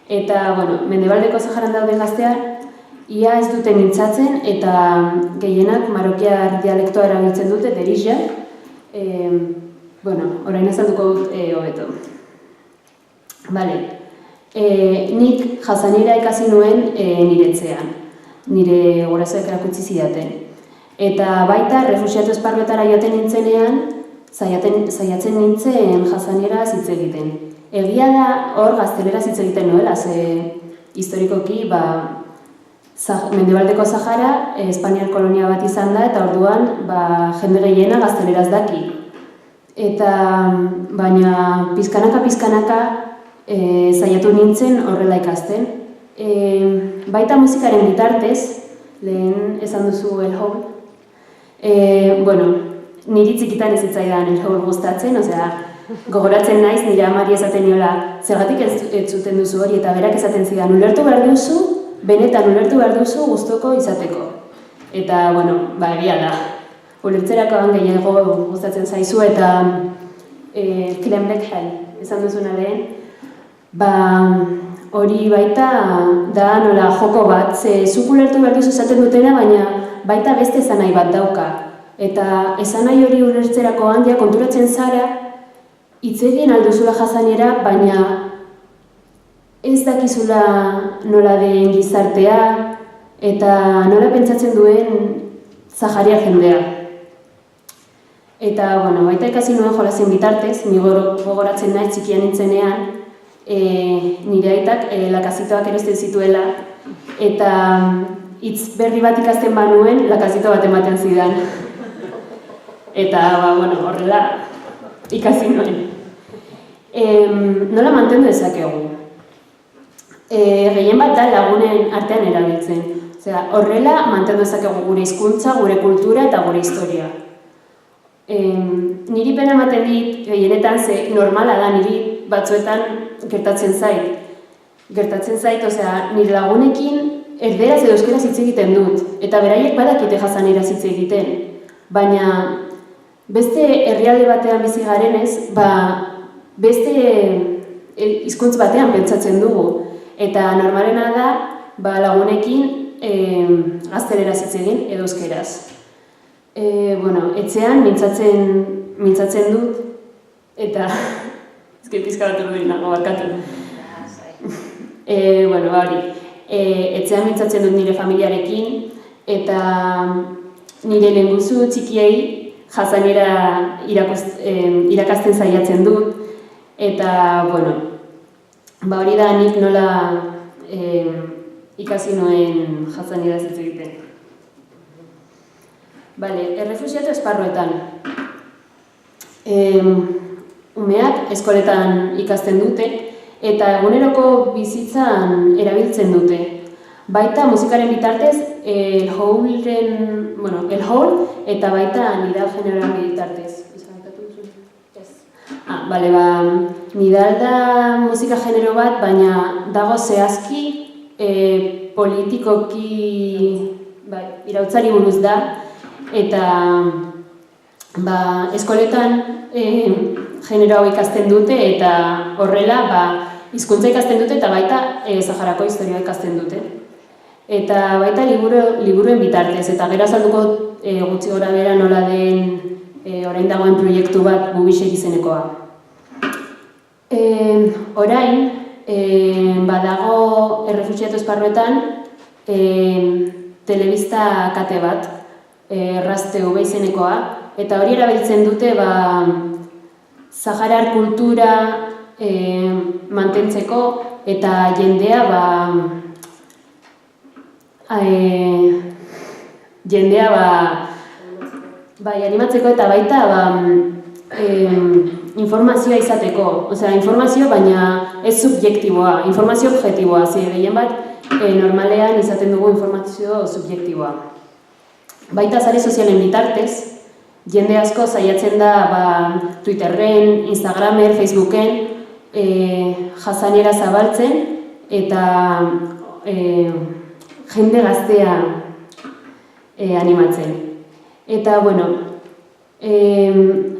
eta, Mendebaldeko Saharan dauden gazteak, ia ez duten mintzatzen, eta gehienak marokiar dialektoa erabiltzen dute, derija, orain azalduko dut hobeto. Nik jazanera ikasi nuen nire etxean, nire gurasoek erakutsi zidaten. Eta baita, refuxiatu esparruetara joaten nintzenean, saiatzen nintzen jazaneraz hitz egiten. Egia da hor gazteleraz hitz egiten nuela, historikoki, Mendebaldeko Sahara, Espainiar kolonia bat izan da, eta orduan jende gehiena gazteleraz daki. Baina pizkanaka saiatu nintzen horrela ikasten. Baita musikaren bitartez, lehen esan duzu El Howl. Niri txikitan ez zitzaidan El Howl gustatzen, gogoratzen naiz nire amari esaten niola, zergatik ez zuten duzu hori, eta berak esaten zidan, ulertu behar duzu, benetan ulertu behar duzu gustoko izateko. Eta, egia da. Ulertzerakoan gehiago gustatzen zaizu eta Klemlekhan esan duzuna lehen, hori baita da nola joko bat, zuk ulertu behar duzu esaten dutena, baina baita beste esanai bat dauka. Eta esanai hori ulertzerakoan konturatzen zara, hitz egin alduzula jazanera, baina ez dakizula nola den gizartea eta nola pentsatzen duen Saharia jendea. Eta, baita ikasi nuen jolazen bitartez, ni gogoratzen nahi txikian nintzenean, nire aitak lakazitoak erosten zituela, eta hitz berri bat ikasten banuen, lakazito bat ematen zidan. Eta, horrela ikasi nuen. nola mantendu dezakegu? Gehien bat da lagunen artean erabiltzen. Osea, horrela mantendu dezakegu gure hizkuntza, gure kultura eta gure historia. Niri pena ematen dit, gehienetan ze normala da, niri batzuetan gertatzen zait, osea, nire lagunekin erderaz edo euskeraz hitz egiten dut, eta beraiek badakite jasanieraz hitz egiten, baina beste herrialde batean bizi garenez, beste hizkuntz batean pentsatzen dugu, eta normalena da lagunekin gazteleraz hitz egin edo euskeraz. Etxean mintzatzen dut, eta pizka bat urdin nago barkatu. Etxean mintzatzen dut nire familiarekin, eta nire lehenguzu txikiei jasaniera irakasten saiatzen dut, eta, hori da nik nola ikasi nuen jasanieraz hitz egiten. Errefuxiatu esparruetan. Umeak eskoletan ikasten dute eta eguneroko bizitzan erabiltzen dute. Baita musikaren bitartez, el howl eta baita nidal generoan bitartez. Nidal da musika genero bat, baina dago zehazki politikoki irautzari buruz da, eta eskoletan genero hau ikasten dute eta horrela hizkuntza ikasten dute eta baita Saharako historia ikasten dute. Eta baita liburuen bitartez, eta gero azalduko gutxi gora bera nola den orain dagoen proiektu bat Bubixek izenekoa. Orain, badago errefuxiatu esparruetan telebista kate bat, Ras TV izenekoa, eta hori erabiltzen dute Saharar kultura mantentzeko eta jendea animatzeko eta baita informazioa izateko, osea, informazio baina ez subjektiboa, informazio objektiboa, gehien bat normalean izaten dugu informazio subjektiboa. Baita sare sozialen bitartez, jende asko saiatzen da Twitterren, Instagramer, Facebooken jasaniera zabaltzen eta jende gaztea animatzen. Eta,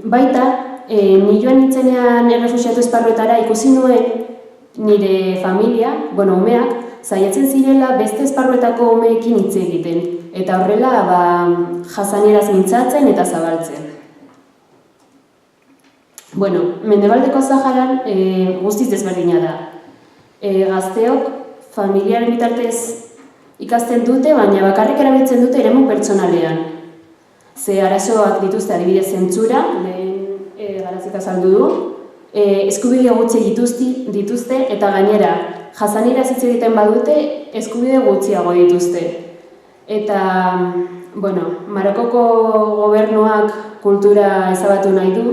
baita, ni joan nintzenean errefuxiatu esparruetara ikusi nuen nire familia, umeak, saiatzen zirela beste esparruetako umeekin hitz egiten. Eta horrela, jasanieraz mintzatzen eta zabaltzen. Mendebaldeko Saharan guztiz desberdina da. Gazteok familiaren bitartez ikasten dute, baina bakarrik erabiltzen dute eremu pertsonalean. Ze arazoak dituzte adibidez zentsura, lehen garazik azaldu du, eskubide gutxi dituzte eta gainera jasanieraz hitz egiten badute eskubide gutxiago dituzte. Eta, Marokoko gobernuak kultura ezabatu nahi du,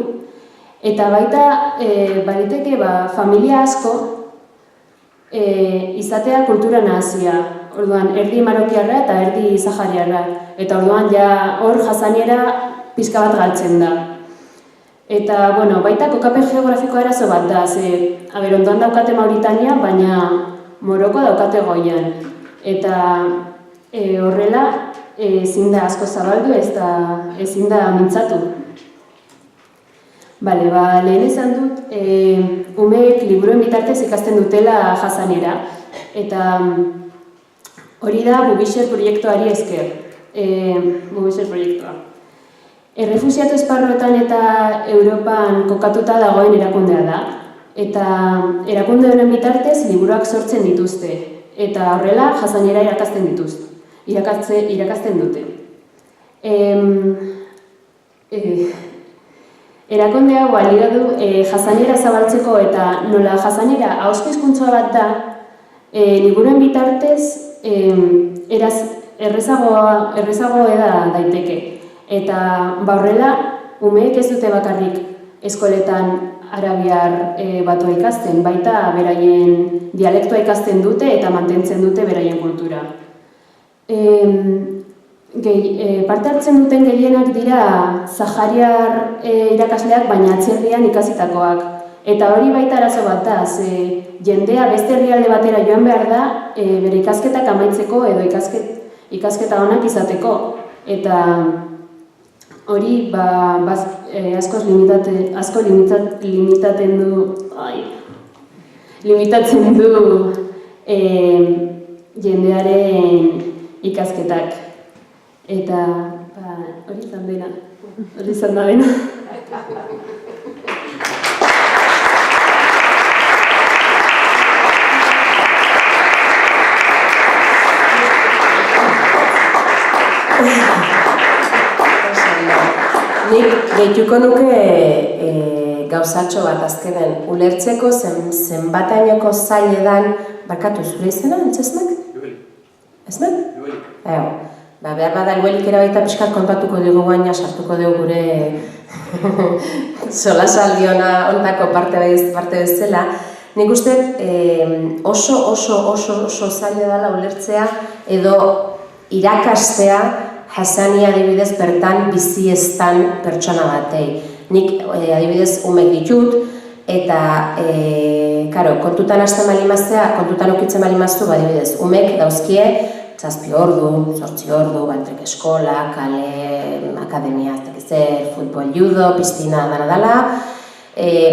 eta baita baliteke familia asko izatea kultura nahazia. Orduan, erdi marokiarra eta erdi sahariarra. Eta orduan, hor jasaniera pixka bat galtzen da. Eta, baita kokapen geografiko arazo bat da, ondoan daukate Mauritania, baina Moroko daukate Goian. Eta horrela, ezin da asko zabaldu, ezin da mintzatu. Lehen esan dut, umeek liburuen bitartez ikasten dutela jasaniera. Eta hori da Bubixek proiektuari esker. Bubixek proiektua. Errefuxiatu esparruetan eta Europan kokatuta dagoen erakundea da. Eta erakunde honen bitartez liburuak sortzen dituzte. Eta horrela jasaniera irakasten dute. Erakunde hau balio du jasaniera zabaltzeko eta nola jasaniera ahozko hizkuntza bat da, liburuen bitartez errezago eda daiteke. Eta horrela, umeek ez dute bakarrik eskoletan arabiar batua ikasten, baita beraien dialektoa ikasten dute eta mantentzen dute beraien kultura. Parte hartzen duten gehienak dira sahariar irakasleak, baina atzerrian ikasitakoak. Eta hori baita arazo bat da, jendea beste herrialde batera joan behar da bere ikasketak amaitzeko edo ikasketa onak izateko. Eta hori asko limitatzen du jendearen ikasketak. Eta hori izan da dena. Nik gehituko nuke gauzatxo bat azkenen. Ulertzeko zenbatainoko zailedan, barkatu zure izena, entzesnak? Lueli. Eznak? Lueli. Behar bada Luelik ere baita pixkat kontatuko dugu baina sartuko dugu gure solasaldiona ontako parte bezala. Nik uste oso zaila dela ulertzea edo irakastea Hassania adibidez bertan bizi eztan pertsona batei. Nik adibidez umek ditut eta kontutan hasten balimaztea, kontutan ukitzen balimaztu, adibidez umek dauzkie 7 ordu, 8 ordu, bantrek eskola, kale, akademia, futbol, judo, piztina, dala.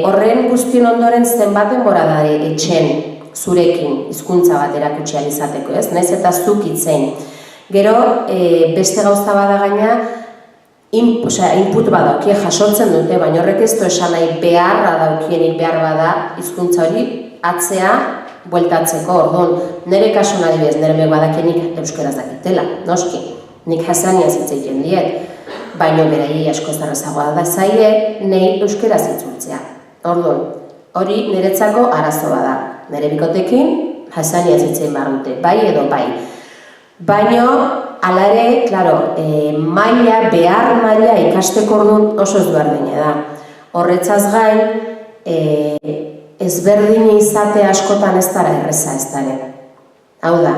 Horren guztion ondoren zenbaten bora da etxen zurekin hizkuntza bat erakutsi ahal izateko, ez? Naiz eta zuk hitzein. Gero, beste gauza bada gaina, input badaukie jasotzen dute, baina horrek ez du esan nahi beharra daukienik behar bada hizkuntza hori atzea bueltatzeko. Orduan, nire kasuan adibidez, nire mek badakienik euskaraz dakitela, noski. Nik Hassania zitzeiten diet, baina beraiei asko zarrazagoa da zaie, nahi euskaraz itzultzea. Orduan, hori niretzako arazoa da. Nire bikotekin Hassania zitzein behar dute, bai edo bai. Baina, alare, behar maila ikasteko orduan oso ezberdina da. Horretzaz gain, ezberdin izate askotan ez dara erreza ez dara. Hau da,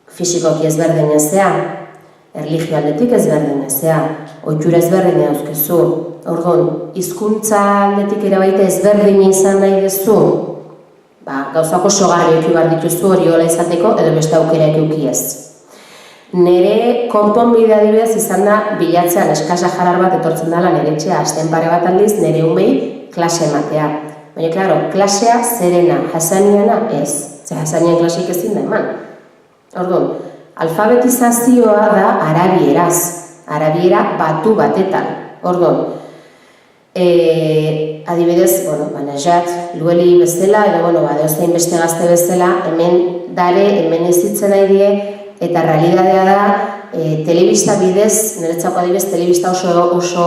fisikoki ezberdin ezea, erlijio aldetik ezberdin ezea, oitura ezberdin dauzkezu. Orduan, hizkuntza aldetik ere baita ezberdin izan nahi dezu, gauzako sogarri eki behar dituzu hori hola izateko edo beste aukera eki ez. Nere konponbide adibidez izan da bilatzean eskasa jarar bat etortzen dela nire etxea hasten pare bat aldiz nire umei klase ematea. Baina, klasea zerena, Hassaniana ez. Hassanian klasik ezin da eman. Orduan, alfabetizazioa da arabieraz. Arabiera batu batetan. Orduan, adibidez, Najat, Lueli bezala, edo deozein beste gazte bezala, hemen ezitzen nahi die, eta realidadea da, telebista bidez, niretzako adibidez, telebista oso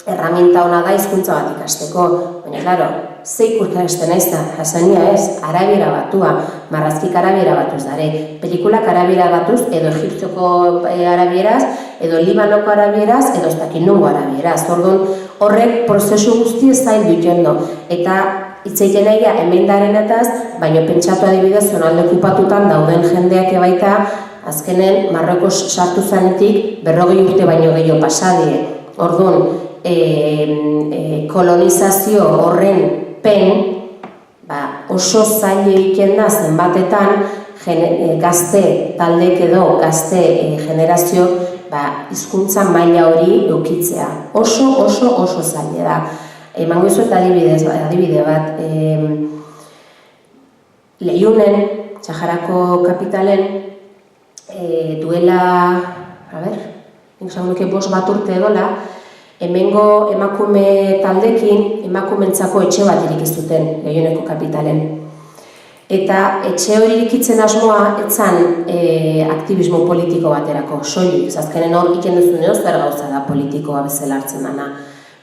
erraminta ona da hizkuntza bat ikasteko. Baina, ze ikusten naiz da, Hassania ez, arabiera batua, marrazkik arabiera batuz dare, pelikulak arabiera batuz, edo Egiptoko arabieraz, edo Libanoko arabieraz, edo ez dakit nungo arabieraz. Orduan, horrek prozesu guzti ez zail dutendo. Eta hitzeiten nahi hemen darenetaz, baina pentsatu adibidez, zonalde okupatutan dauden jendeak ebaita, azkenen Marrokos sartu zanetik 40 urte baino gehiago pasadie. Orduan, kolonizazio horren pen, oso zaila egiten da zenbatetan gazte taldek edo gazte generazio hizkuntza maila hori eukitzea. Oso zaila da. Emango izuet adibide bat, Lehiunen, Saharako kapitalen, duela, nik esan duke 5 urte edola, hemengo emakume taldekin emakumentzako etxe bat irikizuten Lehiuneko kapitalen. Eta etxe hori irikitzen asmoa etzan aktivismo politiko baterako, soilik. Azkenen hor iken duzu neoz zer gauza da politikoa bezala hartzen dana.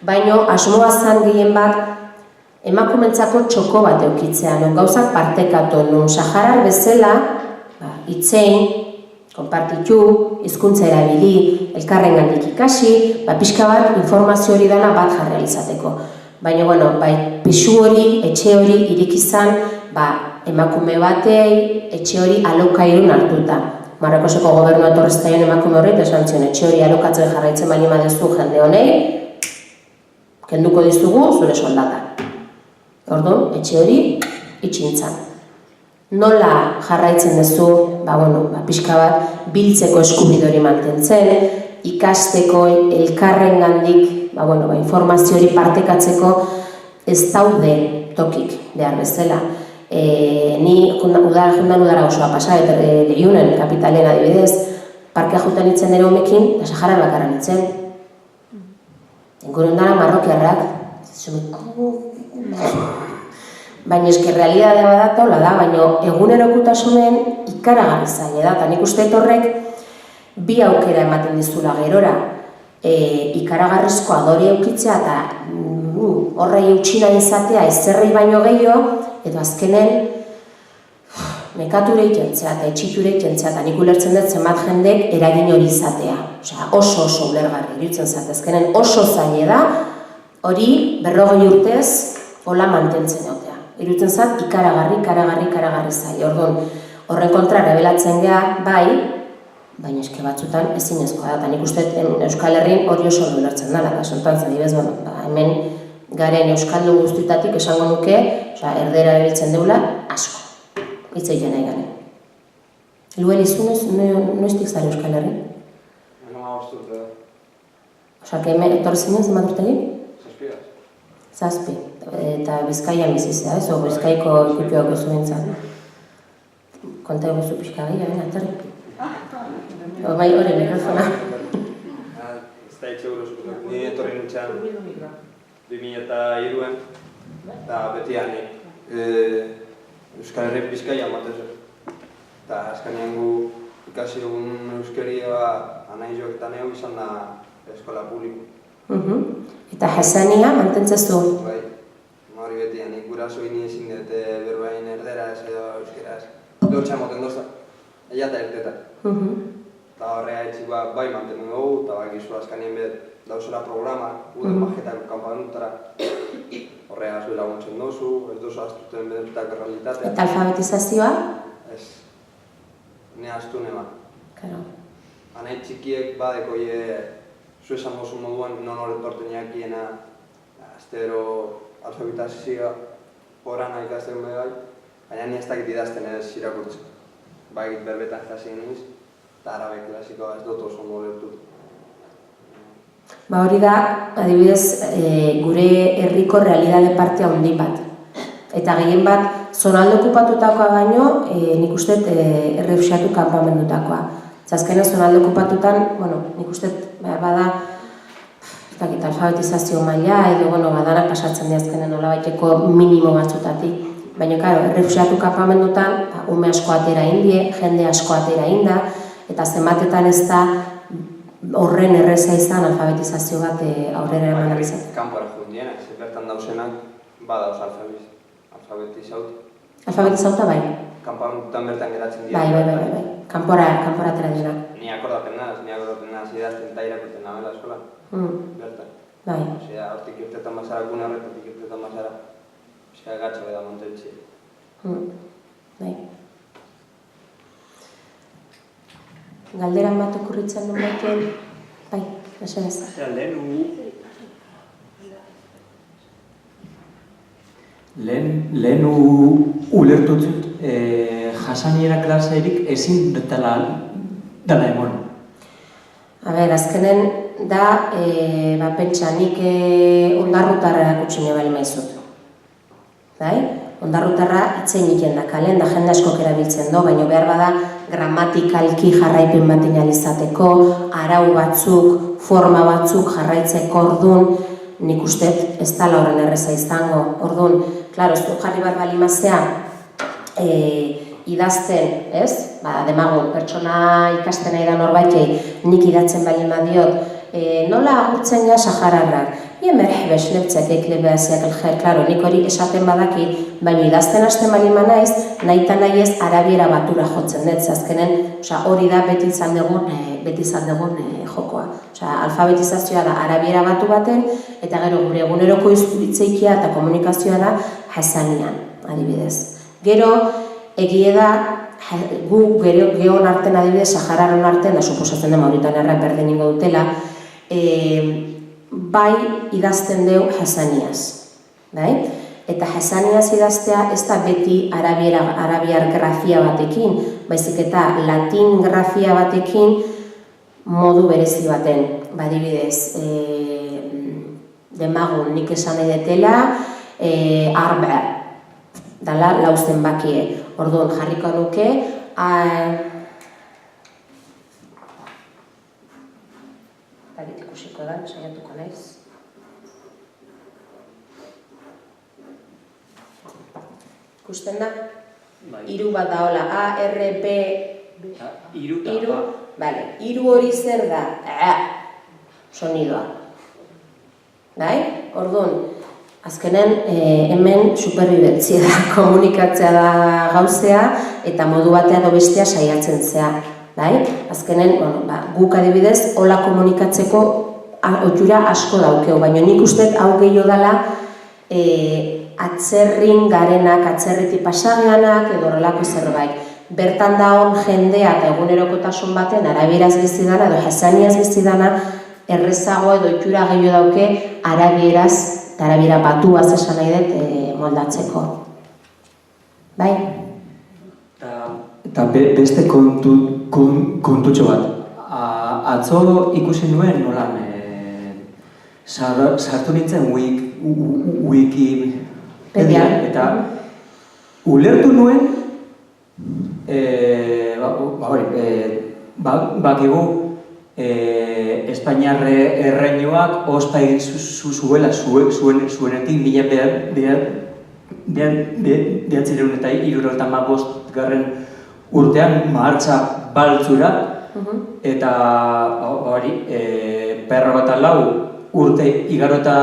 Baina asmoa zan gehien bat emakumentzako txoko bat eukitzea, non gauzak partekatu, non Saharar bezala itzein, konpartitu, hizkuntza erabili, elkarrengandik ikasi, pixka bat informazio hori dana bat jarri izateko. Baina, pisu hori, etxe hori irik izan, emakume batei, etxe hori alokairun hartuta. Marrakoseko gobernu etorreztaion emakume horri, esan zion, etxe hori alokatzen jarraitzen bali madezu jende honei, kenduko dizugu zure soldata. Orduan, etxe hori itxintzan. Nola jarraitzen duzu, pixka bat, biltzeko eskubide hori mantentzen, ikasteko elkarrengandik, informazio hori partekatzeko ez daude tokik behar bezala. Ni jundan udara osoa pasa, eta Lehiunen kapitalen adibidez, parkea juten itzen nire homekin, eta Saharan bakarra nitzen. Ingurun dara marrokiarrak, baina eski realidadea badata hola da, baina egunerokutasunen ikaragarri zaila da, eta nik uste horrek bi aukera ematen dizula gerora, ikaragarrizko adori eukitzea eta horrei eutxina izatea ezerrei baino gehiago, edo azkenen nekatureik jentzea eta etxitureik jentzea, eta nik ulertzen dut zenbat jendek eragin hori izatea. Oso ulergarri iruditzen zate, azkenen oso zaila da, hori 40 urtez hola mantentzen egotea. Iruditzen zat, ikaragarri zaila. Orduan, horren kontra rebelatzen geha, baina eske batzutan ezinezkoa da. Eta nik uste Euskal Herrin hori oso ulertzen da, kasuntan zadibez, hemen garen Euskaldun guztietatik esango nuke, erdera erabiltzen deula, asko. Hitz egiten nahi garen. Luel izunez, noiztik zara Euskal Herrin? Eno urte da. Osa, etorri zinen zenbat urte egin? 7. 7. Eta Bizkaian bizizea, ez? Bizkaiko ekipioak ez zuentzat. Konta eguzu pixka gehiago, aterri. Hori, mikrofona. Ez da etxe buruz, ni etorri nintxean 2003an, eta beti hane Euskal Herri Bizkaia matezu. Eta azkanean gu ikasi egun euskeria anaizoak eta neu izan da eskola publiko. Eta Hasania mantentzezu? Bai, hori beti hane, guraso ini ezin dut berbain erderaz edo euskeraz. Lortxa moten dozta, ella eta ertetak. Eta horrea etxik bai mantendu dugu, eta gizu azkanien bet dauzela programa, guden majetako kanpanutara. Horrea zuela guntzen dozu, ez dozu aztuten bedenetako realitatea. Eta alfabetizazioa? Ez, ne aztu nema. Claro. Anai txikiek badeko zu esan dozu moduan non horretorten jakiena, aztero alfabetizazioa horana ikasten behar, baina ni ez dakit idazten ez irakurtzen. Bagit berbetan jasien niz, eta arabe klasikoa ez dut oso molertut. Hori da, adibidez, gure herriko realidade partea handi bat. Eta gehien bat, zonalde okupatutakoa baino, nik uste errefuxiatu kanpamendutakoa. Azkenean zonalde okupatutan, nik uste behar bada, ez dakit, alfabetizazio maila, edo badanak pasatzen diazkenen nolabaiteko minimo batzutatik. Baina, errefuxiatu kanpamendutan, ume asko atera indie, jende asko atera inda, eta zenbatetan ez da horren erreza izan alfabetizazio bat aurrera eman alizatzen. Kanpora jundienak, bertan dauzenak badauz alfabetizaut. Alfabetizauta bai? Kanpamentutan bertan geratzen dira. Bai. Kanpora atera dira. Ni akordaten naz idazten eta irakurten nabela eskolan. Bertan. Bai. Osea, hortik irtetan bazara, gune horretatik irtetan bazara. Osea, gatxo beda montentzi. Bai. Galderan bat okurritzen duen baituen, bai, mesedez. Lehen ulertutzut, jasaniera klaserik ezin dutela emon. Azkenen da, pentsa, nik ondarrutarra kutsine bali maizut. Ondarrutarra itzein iken da kalen, da jende askok erabiltzen do, baina behar bada gramatikalki jarraipen bat inalizateko, arau batzuk, forma batzuk jarraitzeko orduan, nik uste ez dala horren erreza izango. Orduan, klaro, ez du jarri bat bali mazea, idazten, ez? Demagun, pertsona ikasten nahi da norbaitei, nik idatzen bali madiot, nola agurtzen ja sahararrak, Ja merhebes nebtzeak lebeaziak eljer, klaro, nik hori esaten badaki, baina idazten hasten balima naiz, nahi eta nahi ez arabiera batura jotzen dut, azkenen, hori da beti izan dugun jokoa. Alfabetizazioa da arabiera batu baten, eta gero gure eguneroko hitzeikia eta komunikazioa da Hassanian, adibidez. Gero, egie da, gu geon arten adibidez, Sahararon arten, da suposatzen da Mauritaniarra berdin ingo dutela, bai idazten deu Hassaniaz. Eta Hassaniaz idaztea ez da beti arabiar grafia batekin, baizik eta latin grafia batekin modu berezi baten. Adibidez, demagun nik esan nahi detela, arba, dala lausten bakie. Orduan jarriko nuke, ikusiko da, saiatuko naiz. Ikusten da? Hiru bat da, hola, A, R, B... Hiru? Bale, hiru hori zer da? Sonidoa. Orduan, azkenen hemen superbibentzia da, komunikatzea da gauzea, eta modu batea edo bestea saiatzen zea. Azkenen, guk adibidez, hola komunikatzeko ohitura asko daukeu, baina nik uste hau gehiago dela atzerrin garenak, atzerriti pasageanak edo horrelako zerbait. Bertan daon jendea eta egunerokotasun baten arabieraz bizi dana edo Hassaniaz bizi dana errezago edo ohitura gehiago dauke arabieraz eta arabiera batuaz esan nahi dut moldatzeko. Bai? Eta beste kontutxo bat. Atzo ikusi nuen nolan sartu nintzen Wikipedian eta ulertu nuen bakigu Espainiar erreinuak ospa egin zuela zuenetik 1975 urtean martxa baltzura eta perro bat lau urte igaro eta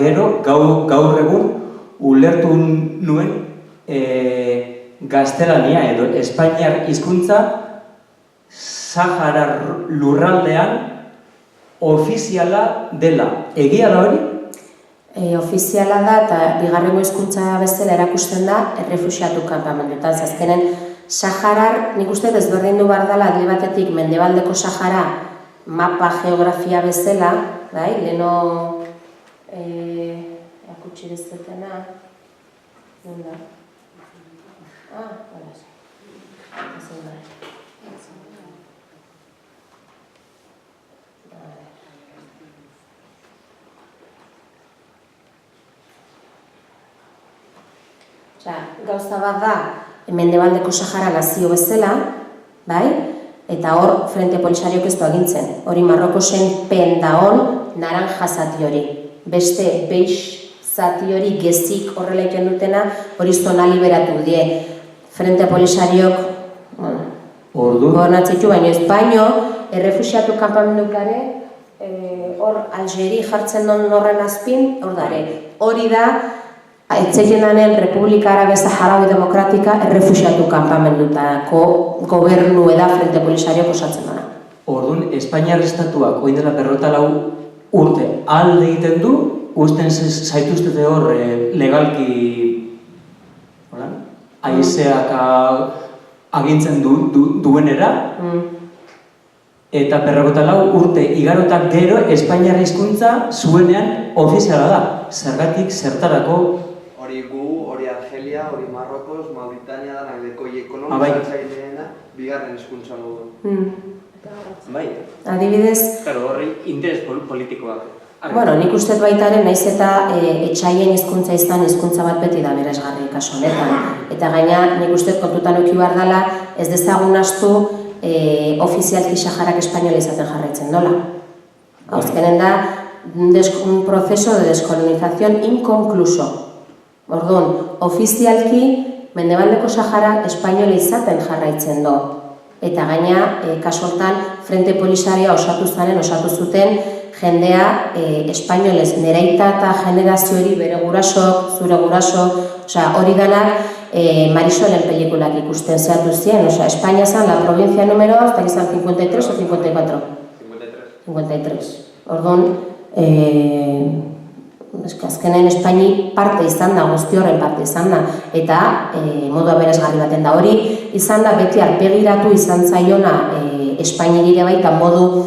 gero gaur egun ulertu nuen gaztelania edo Espainiar hizkuntza Sahara lurraldean ofiziala dela. Egia da hori? Ofiziala da eta bigarrengo hizkuntza bezala erakusten da errefuxiatu kanpamenduetan. Azkenen Saharar, nik uste desberdindu behar dela alde batetik mendebaldeko Sahara mapa geografia bezala, leheno erakutsi bezetena, nunda? Hola, ezin da. Gauza bat da, mendebaldeko Sahara nazio bezala, eta hor Frente Polisariok ez du agintzen. Hori Marrokosen pendaon naranja zati hori. Beste beix zati hori gezik horrela iken dutena, hori zona liberatu die. Frente Polisariok gobernatzeitu, baino ez baino, errefuxiatu kanpamendukare, hor Algeri jartzen duen horren azpin, hor dare. Hori da, etxekendanen Republika Arabe Saharaui Demokratika errefuxiatu kanpamendutako gobernu eda Frente Polisariok osatzen dara. Orduan, Espainiar Estatuak oin dela 54 urte alde egiten du, usten zaituztete hor legalki haizeak agintzen duenera, eta 54 urte igarotak gero Espainiar hizkuntza zuenean ofiziala da. Zergatik, zertarako? Hori Argelia, hori Marrokos, Mauritania da nahdeko ekonomia zatzaileena bigarren hizkuntza dugu. Adibidez... Horri interes politikoak. Nik uste baitaren naiz eta etxaien hizkuntza izan hizkuntza bat beti da beresgarri kasu honetan. Eta gaina nik uste kontutan eduki behar dela ez dezagun astu ofizialki Saharak espainola izaten jarraitzen dola. Azkenen da un proceso de descolonización inconcluso. Orduan, ofizialki mendebaldeko Sahara espainola izaten jarraitzen do. Eta gaina, kasu hortan, Frente Polisaria osatu zuten jendea espainolez nereita eta generazio hori bere gurasok, zure gurasok, hori denak Marisolen pelikulak ikusten zehatu ziren, Espainia zen la provincia número, hasta que zen 53 o 54? 53. Orduan, azkenen Espaini parte izan da, guzti horren parte izan da, eta modu aberasgarri baten da. Hori izan da beti arpegiratu izan zaiona Espainigire baita modu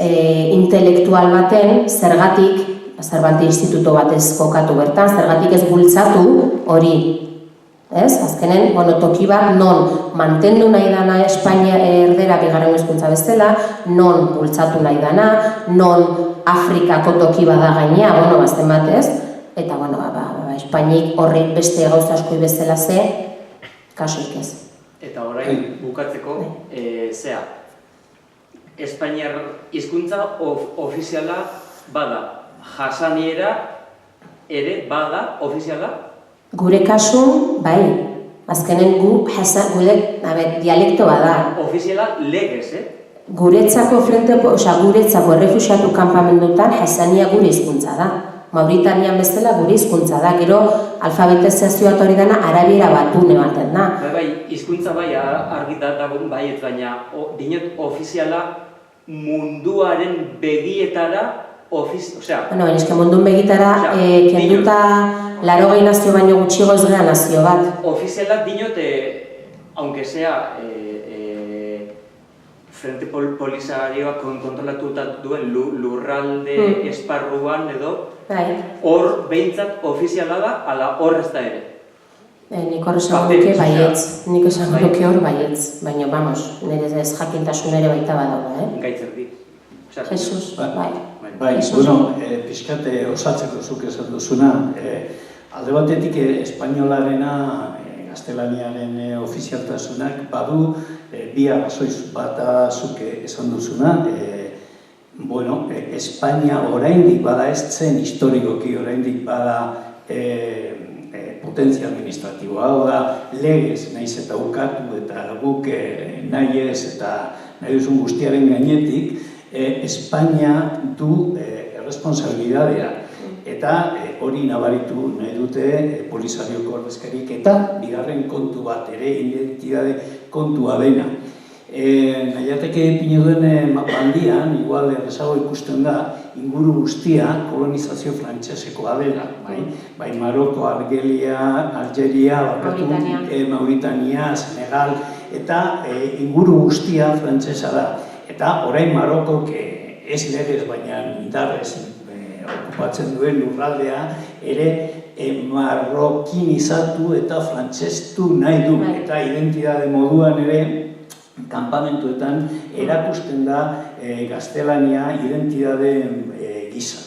intelektual baten, zergatik, Cervantes Instituto batez kokatu bertan, zergatik ez bultzatu hori. Azkenen, toki bat non mantendu nahi dana Espainia erdera bigarren hizkuntza bezala, non bultzatu nahi dana, non Afrikako toki bada gainea, bazten batez, eta Espainik horrek beste gauza askoi bezala ze, kasuik ez. Eta orain bukatzeko, zea, Espainiar hizkuntza ofiziala bada, jasaniera ere bada ofiziala? Gure kasun, bai. Azkenen gure dialekto bada. Ofiziala legez, Guretzako guretzako errefuxiatu kanpamendutan jasania gure hizkuntza da. Mauritanian bezala gure hizkuntza da. Gero alfabetizazioa hori dana arabiera batune baten da. Bai, hizkuntza bai argita dagoen baiet, baina dinot ofiziala munduaren begietara mundun begitara kenduta 80 nazio baino gutxiago ez gara nazio bat. Ofizialak dinote, aunque sea Frente Polisarioak kontrolatuta duen lurralde esparruan edo, hor behintzat ofiziala da, ala hor ez da ere. Nik hor esan duke baietz, nik esan duke hor baietz, baina, nire ez jakintasun ere baita badago, Gaitzerdi. Jesus, bai. Bai, pixkate osatzeko zuk esan duzuna, alde batetik espainolarena, gaztelaniaren ofizialtasunak badu, bi arrazoiz bata zuke esan duzuna, Espainia oraindik bada ez zen historikoki oraindik bada potentzia administratiboa, hau da, legez nahiz eta ukatu eta guk nahi ez eta nahi duzun guztiaren gainetik, Espainia du responsabilidadea eta hori nabaritu nahi dute Polisarioko ordezkariek eta bigarren kontu bat ere identitate kontua dena. Nahiateke ipini duen mapandian, igual errezago ikusten da, inguru guztia kolonizazio frantsesekoa dela. Bai Maroko, Argelia, Mauritania, Senegal, eta inguru guztia frantsesa da. Eta orain Marokok ez legez baina indarrez okupatzen duen lurraldea ere marrokinizatu eta frantsestu nahi du. Eta identitate moduan ere kanpamentuetan erakusten da gaztelania identitate gisa.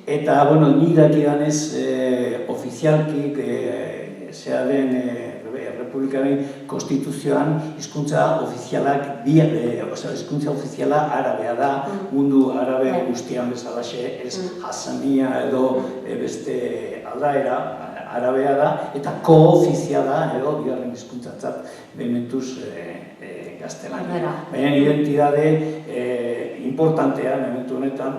Eta, nik dakidanez ofizialki zea den Republikaren konstituzioan hizkuntza ofizialak hizkuntza ofiziala arabea da, mundu arabe guztian bezalaxe ez Hassania edo beste aldaera arabea da, eta koofiziala edo bigarren hizkuntzatzat bementuz gaztelania. Baina identitate importantea momentu honetan,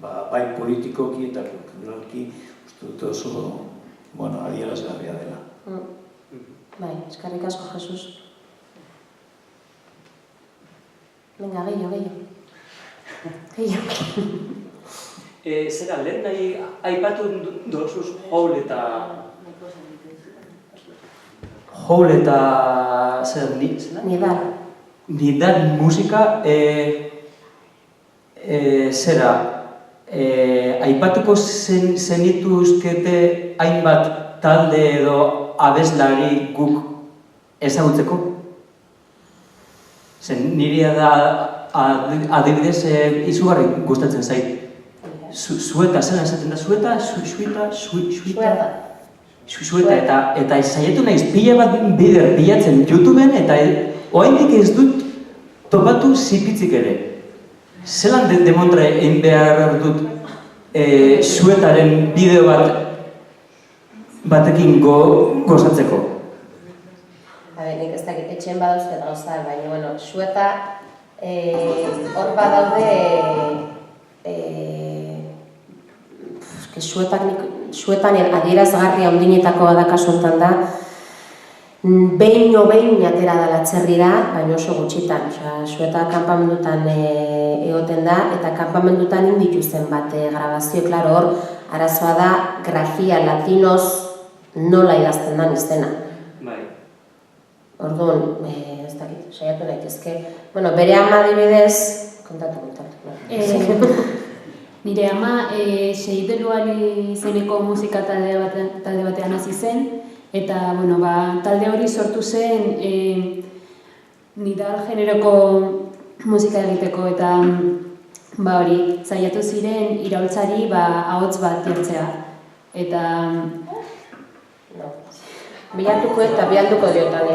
bai politikoki eta kulturalki uste dut oso adierazgarria dela. Bai, eskerrik asko, Jesus. Venga, gehiago. Zera, lehen nahi aipatu dozuz Howl eta... Howl eta... Nidal. Nidal musika, zera, aipatuko zenituzkete hainbat talde edo abeslari guk ezagutzeko? Niri da adibidez izugarri gustatzen zait. Sueta, zela esaten da, sueta, eta saiatu naiz pila bat bider bilatzen YouTubeen eta oraindik ez dut topatu zipitzik ere. Zelan demontre egin behar dut suetaren bideo batekin gozatzeko? Nik ez dakit, etxen badauzket gauzak, baina, sueta hor badaude suetan adierazgarri handinetakoa da kasu honetan da, behin atera dela atzerrira, baina oso gutxitan. Sueta kanpamendutan egoten da, eta kanpamendutan indituzten bat grabazio, klaro, hor, arazoa da grafia latinoz nola idazten da izena. Bai. Orduan, ez dakit, saiatu daitezke. Bueno, bere ama adibidez, kontatu. Nire ama Seideluari izeneko musika talde batean hasi zen, eta talde hori sortu zen nidal generoko musika egiteko, eta hori saiatu ziren iraultzari ahots bat jartzea. Eta bilatuko eta bialduko diotan.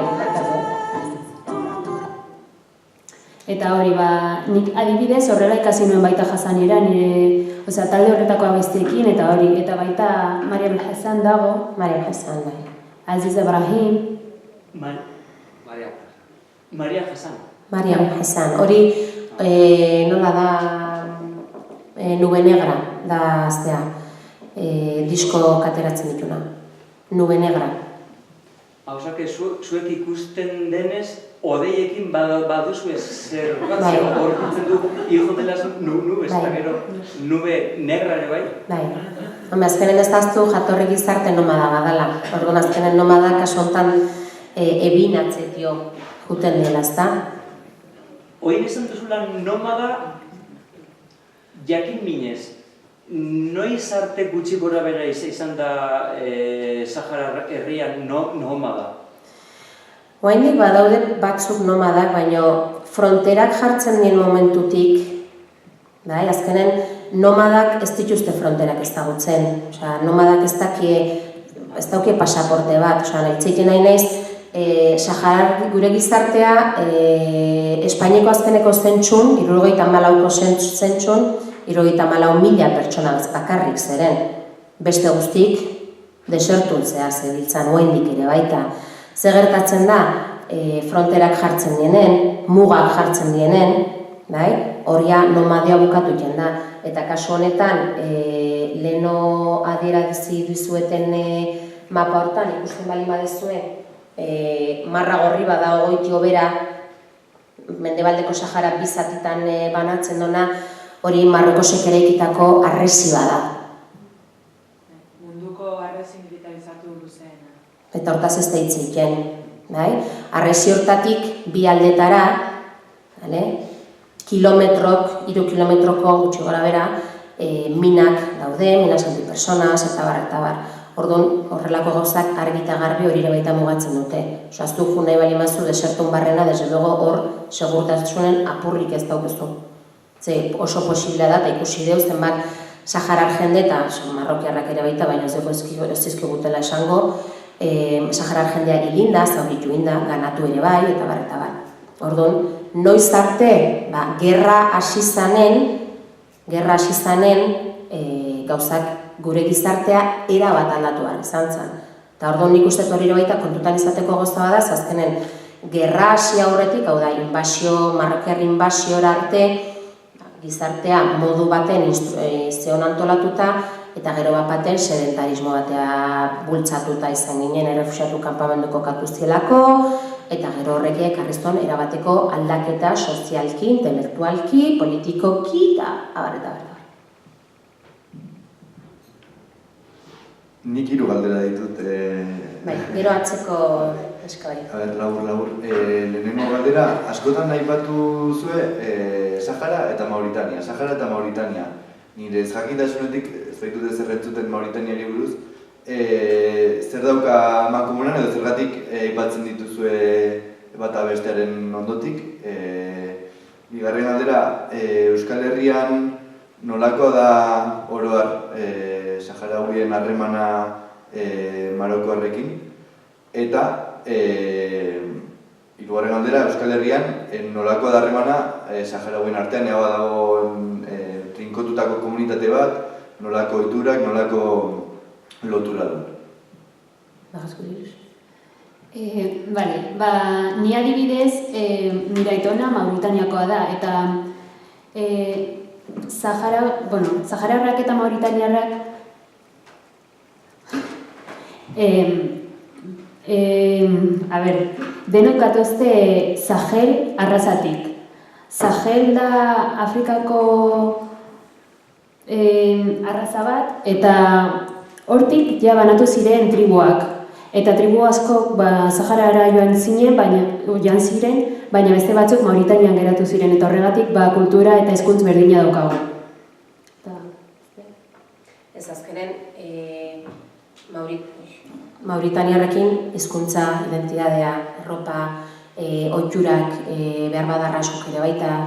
Eta hori, nik adibidez horrela ikasi nuen baita Hasanera, talde horretako abestiekin, eta hori, eta baita Mariam Hassan dago. Mariam Hassan, bai. Aziz Ibrahim. Mariam Hassan. Mariam Hassan. Hori, nola da, Nube Negra da aztea, disko kateratzen dituna. Nube Negra. Hausak, zuek ikusten denez, odeiekin baduzu ez zer batzea, hor ikusten du, hijo de las nubes, eta gero, nube negra ere bai? Bai. Azkenen ez daztu jatorri gizarte nomada badala. Orduan azkenen nomada kasu honetan ebinatzetio juten dela, ezta? Oin esan duzula nomada jakin minez, noiz arte gutxi gora bera izan da Sahara herrian nomada? Oraindik badaude batzuk nomadak, baina fronterak jartzen dien momentutik, azkenen nomadak ez dituzte fronterak ezagutzen. Nomadak ez daukie pasaporte bat. Itzeiten nahi naiz, Sahara gure gizartea Espainiako azkeneko zentsun, 74ko zentsun, 74.000 pertsona bakarrik zeren. Beste guztik desertuntzea zebiltzan, oraindik ere baita. Zer gertatzen da, fronterak jartzen dienen, mugak jartzen dienen, horia nomadea bukatu jen da. Eta kasu honetan, leheno adierazi dizueten mapa hortan, ikusten bali badezue, marra gorri bada goitio bera, Mendebaldeko Sahara bizatitan banatzen dona, hori Marrokosek eraikitako harresi bada. Munduko harresi militarizatu luzeena. Eta hortaz ez da hitz egiten. Harresi hortatik bi aldetara, kilometrok, 3 kilometroko gutxi gora bera, minak daude, minas antipersonas, eta bar. Orduan, horrelako gauzak argi eta garbi hori ere baita mugatzen dute. Aztu jo nahi bali mazu desertun barrena, desde luego hor segurtasunen apurrik ez daukezu. Oso posiblea da, eta ikusi deu zenbat Saharar jende, eta marrokiarrak ere baita, baina ez dizkigutela esango, Saharar jendea hilinda, zauritu inda, ganatu ere bai, eta bar. Orduan, noiz arte, gerra hasi zanen gauzak gure gizartea erabat aldatu behar izan zen. Eta orduan nik uste hori ere baita kontutan izateko gozta bada, azkenen gerra hasi aurretik, hau da, marrokiarri inbasiora arte, gizartea modu baten zeon antolatuta, eta gero bat baten sedentarismo batea bultzatuta izan ginen errefuxiatu kanpamenduko katuztielako, eta gero horrekiek arrizton erabateko aldaketa sozialki, intelektualki, politikoki, eta abar. Nik 3 galdera ditut. Gero atzeko eskai. Labur. Lehenengo galdera, askotan aipatu zue Sahara eta Mauritania. Nire ez jakintasunetik, ez baitut ez erretzuten Mauritaniari buruz, zer dauka mankomunan edo zergatik aipatzen dituzue bata bestearen ondotik. Bigarren galdera, Euskal Herrian nolakoa da oro har Saharauien harremana Marokoarrekin, eta hirugarren galdera, Euskal Herrian nolakoa da harremana Saharauen artean, ega dago trinkotutako komunitate bat, nolako ohiturak, nolako lotura du. Ni adibidez, nire aitona Mauritaniakoa da, eta Sahararrak eta Mauritaniarrak denok gatozte Sahel arrasatik. Sahel da Afrikako arraza bat, eta hortik ja banatu ziren tribuak. Eta tribu asko Saharara joan ziren, baina beste batzuk Mauritanian geratu ziren, eta horregatik kultura eta hizkuntz berdina daukagu. Ez azkenen, Mauritaniarrekin hizkuntza, identitatea, erropa, ohiturak, behar badarra askok ere baita,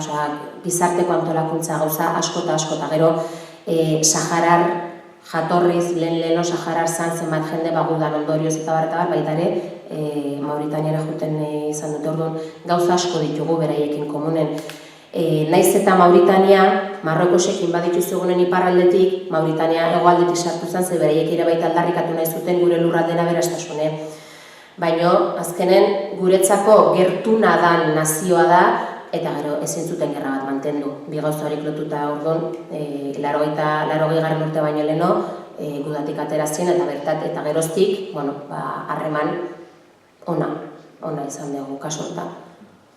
gizarteko antolakuntza gauza asko eta gero Saharar jatorriz, lehen Saharar zenbat jende bagudan ondorioz eta bar, baita ere Mauritaniara juten izan dute, orduan gauza asko ditugu beraiekin komunen. Naiz eta Mauritania, Marrokosekin badituzugunen iparraldetik, Mauritania hegoaldetik sartu zen, ze beraiek ere baita aldarrikatu nahi zuten gure lurraldena beraztasune. Baina, azkenen, guretzako gertuna dan nazioa da, eta gero ezin zuten gerra bat mantendu. Bi gauza horik lotuta orduan, 80. urte baino leheno, gudatik atera zien, eta bertat, eta geroztik, harreman ona izan dugu kasu hortan.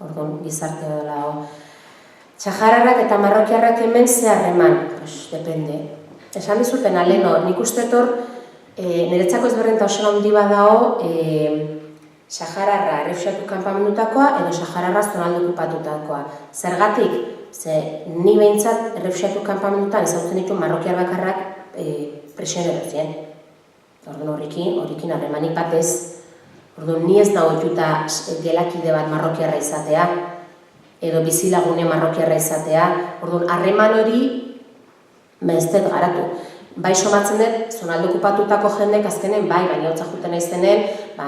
Orduan, gizartea dela. Sahararrak eta marrokiarrak hemen ze harreman? Depende. Esan dizuten aleno, nik uste etor, niretzako ezberdinta oso handi badao, Sahararra errefuxiatu kanpamendutakoa edo Sahararra zonalde okupatutakoa. Zergatik, ze ni behintzat errefuxiatu kanpamendutan ezagutzen ditu marrokiar bakarrak presionero zien. Orduan horrekin harremanik batez. Orduan ni ez nago ituta gelakide bat marrokiarra izatea, edo bizilagune marrokiarra izatea. Orduan harreman hori ez dut garatu. Bai somatzen dut, zonalde okupatutako jendek azkenen baina hotza juten naizenen,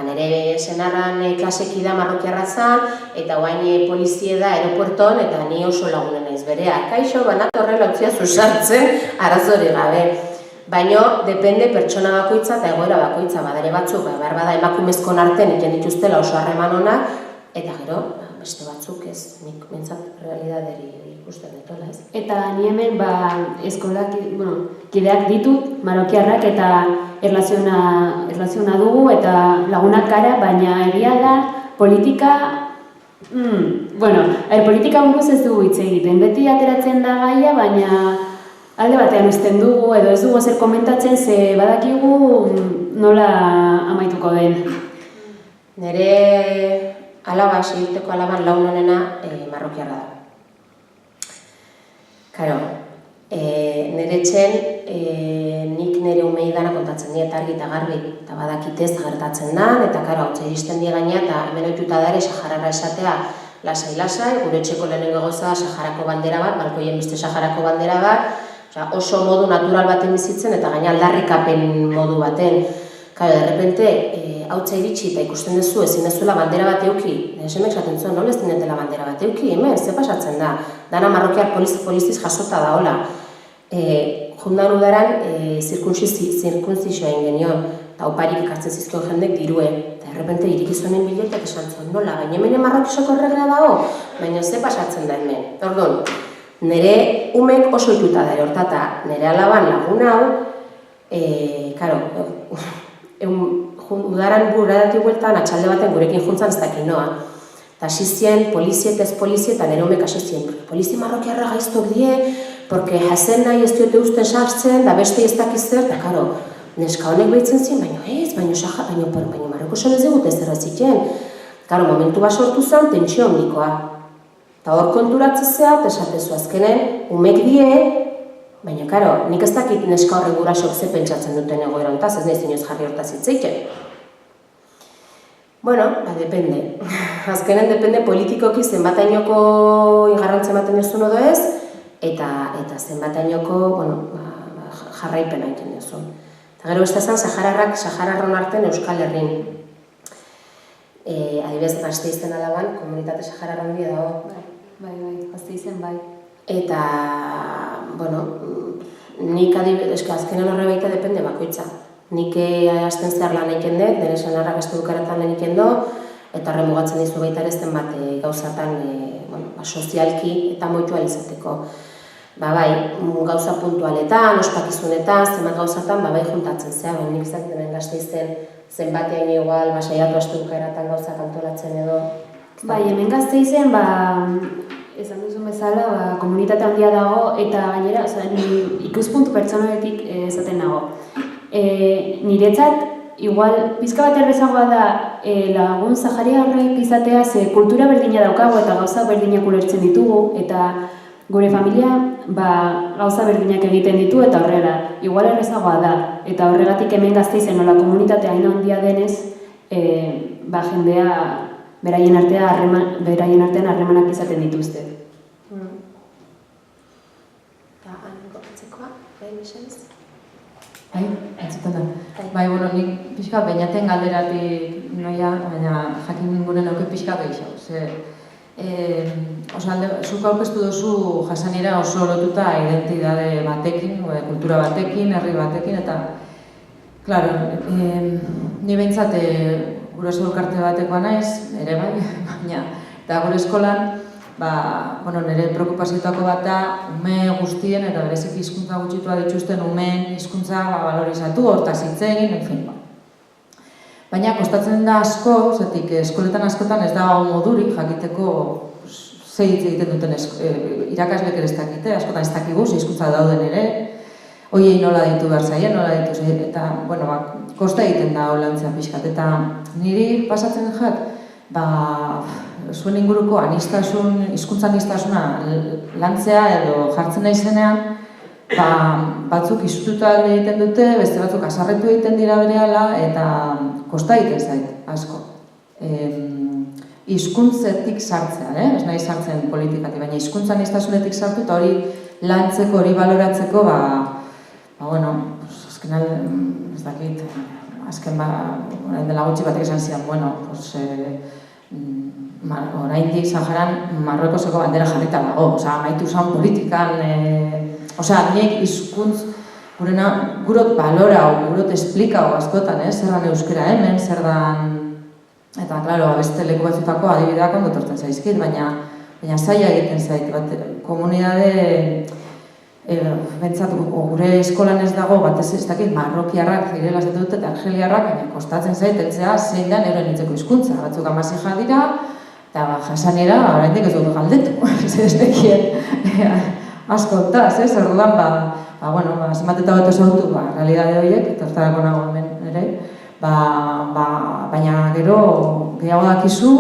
nire senarran klasekida marrokiarra zan, eta guain polizie da aeropuerton, eta ni oso lagunen naiz berea. Kaixo, banatorrela utzia zuzartzen, arazori gabe. Baina, depende pertsona bakoitza eta egoera bakoitza, badare batzuk, behar bada emakumezkon artean iten dituztela oso harreman onak, eta gero, beste batzuk ez, nik bentsat realidaderi ikusten dituela ez. Eta ni hemen eskolak, kideak ditut, marokiarrak, eta erlaziona dugu, eta lagunak gara, baina egia da, politika, politika buruz ez dugu hitz egiten. Beti ateratzen da gaia, baina alde batean uzten dugu, edo ez dugu zer komentatzen, ze badakigu nola amaituko den. Nire alaba, segiteko alaban launonena marrokiarra da. Karo, nire etxen, nik nire umei dana kontatzen diet argi eta garbi, eta badakitez gertatzen da, eta karo, hau iristen di gaina, eta hemen ohituta da ere Sahararra esatea lasai, gure etxeko lehenengo gauza da Saharako bandera bat, balkoien beste Saharako bandera bat, oso modu natural baten bizitzen, eta gaina aldarrikapen modu baten. Karo, derrepente, hautza iritsi eta ikusten duzu, ezin dezuela bandera bat euki. Esemek esaten zuen, nola ez dinetela bandera bat euki, hemen, ze pasatzen da. Dana marrokiar poliziz jasota da, hola. Jundan udaran, zirkunzizioa egin genion, eta oparik ikartzen zizkion jendek dirue. Eta derrepente irikizuenen biletak esan zuen, nola, baina hemen marrokisoko erregea dago, baina ze pasatzen da hemen. Orduan, nire umek oso ituta da hortata, nire alaban lagun hau, karo, udaran burradatik bueltan, atxalde baten gurekin juntzan ez dakin noa. Eta asizien, polizie eta ez polizie, eta nire umek asizien, polizi marrokiarra gaiztok die, porque jazen nahi ez diote usten sartzen, da beste ez dakiz zer, eta karo, neska honek behitzen zien, baina marroko son ez digute zer aziten. Karo, momentu bat sortu zen, tentsio handikoa. Eta hor konturatzea, eta esatezu azkenen, umek die, baina, karo, nik ez dakit neska horren gurasok ze pentsatzen duten egoera hontaz, ez nahi zinioz jarri hortaz hitzeiken. Bueno, depende. Azkenen depende politikoki zenbatainoko igarrantzen baten duzun odo ez, eta zenbatainoko, jarraipen haiten duzun. Eta gero beste zen, Sahararron artean Euskal Herrin. Adibidez, Gasteizen alaban, komunitate Sahararron handia dago. Bai, Gasteizen bai. Eta, nik adibidez, azkenan horre baita depende bakoitza. Nik hasten zehar lan egiten dut, nire senarrak estudukaretan lan egiten do, eta horre mugatzen dizu baita ere zen bat gauzatan sozialki eta moitu alizateko. bai, gauza puntualetan, ospakizunetan, zenbat gauzatan, bai juntatzen zea, nik izan denen Gasteizen zenbatean igual, saiatu astu bukaeratan gauzak antolatzen edo. Bai, hemen Gasteizen, esan duzun bezala, komunitate handia dago, eta gainera, ikuspuntu pertsonaletik esaten nago. Niretzat, igual, pizka bat errezagoa da lagun sahariarrek izatea, ze kultura berdina daukagu eta gauza berdinak ulertzen ditugu, eta gure familia gauza berdinak egiten ditu eta horrela, igual errezagoa da. Eta horregatik hemen Gasteizen nola komunitate hain handia denez, jendea beraien artean harremanak izaten dituzte. Eta hanko atzekoa, mesedez? Bai, entzuten da. Bai, nik pixka beinaten galderatik noia, baina jakin gure nauke pixka gehiago. Zuk aurkeztu duzu Jasaniera oso lotuta identitate batekin, kultura batekin, herri batekin, eta, klaro, ni behintzat guraso elkarte batekoa naiz, ere bai, baina, eta gure eskolan, nire preokupazioetako bat da, ume guztien eta berezik hizkuntza gutxitua dituzten umeen hizkuntza balorizatu, hortaz hitz egin, enfin. Baina kostatzen da asko, zetik eskoletan askotan ez da modurik jakiteko ze hitz egiten duten irakaslek ere ez dakite, askotan ez dakigu, hizkuntza dauden ere, hoiei nola ditu behar zaien, nola ditu zaien, eta, kosta egiten da holantzea pixkat, eta niri pasatzen jat, zuen inguruko hizkuntza anistasuna lantzea edo jartzen nahi zenean, batzuk izututa egiten dute, beste batzuk azarretu egiten dira berehala, eta kosta egiten zait, asko. Hizkuntzetik sartzea, ez nahi sartzen politikatik, baina hizkuntza anistasunetik sartu eta hori lantzeko, hori baloratzeko, azkenan, ez dakit, azken dela gutxi batek esan zian, oraindik Saharan Marruekoseko bandera jarrita dago, amaitu zan politikan, nik hizkuntz gurot balora, gurot esplika askotan, zer dan euskera hemen, zer dan, eta, klaro, beste leku batzutako adibideak ondo tortzen zaizkit, baina zaila egiten zait, komunidade, bentsat, gure eskolan ez dago, batez ez dakit, marrokiarrak direla ez dut eta argeliarrak, kostatzen zait, eltzea zein da euren hitzeko hizkuntza, batzuk amazija dira, eta Jasaniera, oraindik ez dut galdetu, ez dekien asko ontaz, orduan, zenbat eta bat sortu, realidade horiek, eta hortarako nago hemen ere, baina gero gehiago dakizu,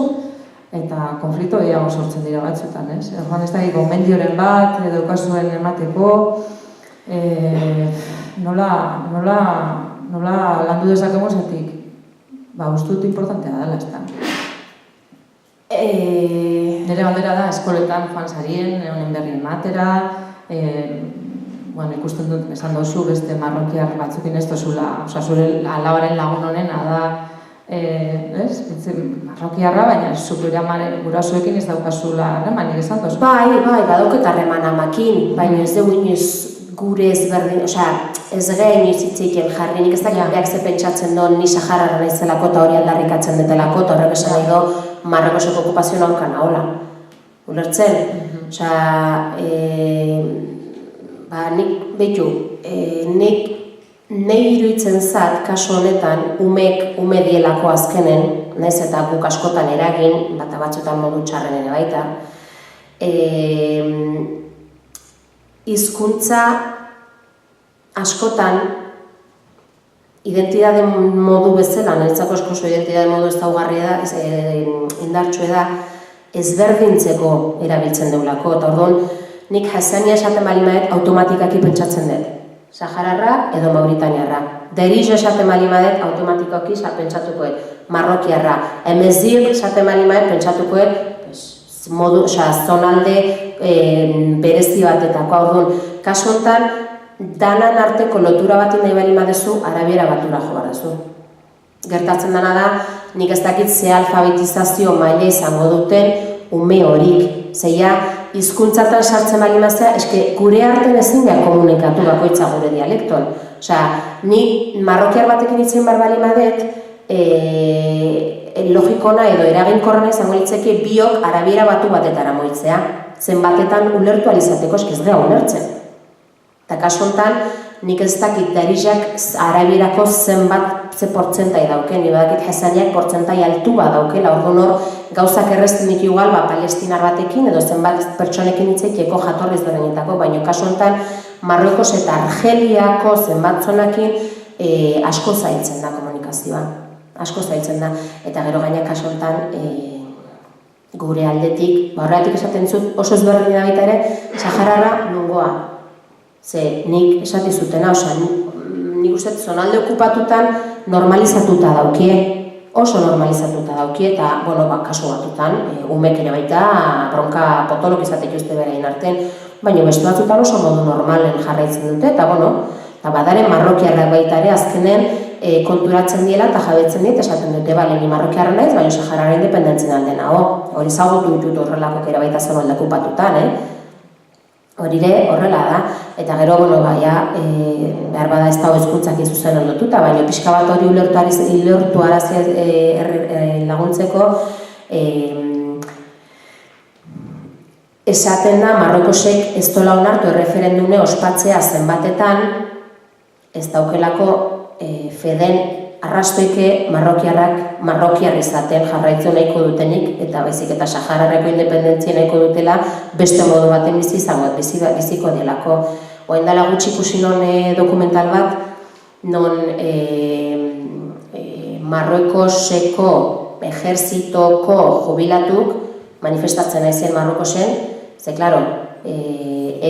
eta konflikto gehiago sortzen dira batzutan, Orduan ez da, gomendioren bat, daukazuen emateko, nola landu dezakegu zetik, uste dut importantea dela, ez da. Nire bandera da, eskoletan joan zarien, honen berri ematera, ikusten dut, esan dozu, beste marrokiar batzukin ez dozula, zure alabaren lagun honena da, marrokiarra, baina gurasoekin ez daukazula harremanik esan dozu. Bai, badauket harreman amakin, baina ez dugu inoiz gure ezberdin, ez gehin izitziken jarri, nik ez dakit behak ze pentsatzen duen ni Saharara naizelako eta hori aldarrikatzen detelako, eta horrek esan nahi do Marrokoseko okupazioa naukan ahola. Ulertzen? Nik behitu, nahi iruditzen zat, kaso honetan, ume dielako azkenen, nahiz eta guk askotan eragin, bata batzutan modu txarren ere baita, hizkuntza askotan identitate modu bezala, niretzako askoso identitate modu ez daugarria da, indartsua da, ezberdintzeko erabiltzen deulako, eta orduan, nik Jasania esaten balimadet automatikaki pentsatzen dut. Sahararra edo Mauritaniarra. Derizo esaten balimadet automatikoki pentsatukoet. Marrokiarra. Emezir esaten balimadet pentsatukoet modu, zonalde berezi batetako. Orduan, kasu honetan, danan arteko lotura bat nahi balimadezu, arabiera batura jo barazu. Gertatzen dena da, nik ez dakit ze alfabetizazio maila izango duten ume horik. Zeia, hizkuntzatan sartzen balimazea, eske gure artean ezin da komunikatu bakoitza gure dialektoan. Ni marrokiar batekin itzen bar balimadet, logikona edo eraginkorrena izango litzeke biok arabiera batu batetara moitzea. zenbatetan ulertu alizateko ez geha ulertzen. Eta kasu honetan, nik ez dakit darizak arabierako zenbat ze portzentai dauke, ni badakit Hasaniak portzentai altu bat daukela, orduan hor gauzak errezten ditu igual, palestinar batekin edo zenbat pertsonekin hitzekieko jatorriz denetako, baina kasu honetan Marruekos eta Argeliako zenbat zonakin asko zailtzen da komunikazioan, asko zailtzen da, eta gero gaina kasu honetan gure aldetik, horregatik esaten zut oso ezberdin da baita ere, Saharara nungoa. Ze nik esati zutena, nik uste zonalde okupatutan normalizatuta daukie, oso normalizatuta daukie, eta, kasu batutan, umek ere baita, bronka potolok izatek uste berain artean, baina beste batzutan oso modu normalen jarraitzen dute, eta badaren marrokiarrak baita ere azkenen konturatzen diela eta jabetzen dit, esaten dute, ni marrokiarra naiz, baina Saharara independentzen aldena, hori zagotu ditut horrelako kera baita zonalde okupatutan, hori ere horrela da, eta gero, behar bada ez dago hizkuntzak izuzen ondotuta, baina pixka bat hori ulertu arazia laguntzeko, esaten da Marruekosek ez dola onartu erreferendune ospatzea zenbatetan, ez daukelako feden arrastoike marrokiar izaten jarraitzen nahiko dutenik, eta baizik eta Sahararako independentzia nahiko dutela beste modu baten biziko delako. Oen dela gutxi ikusi non dokumental bat, non Marruekoseko ejerzitoko jubilatuk manifestatzen aizen Marruekosen, ze, klaro,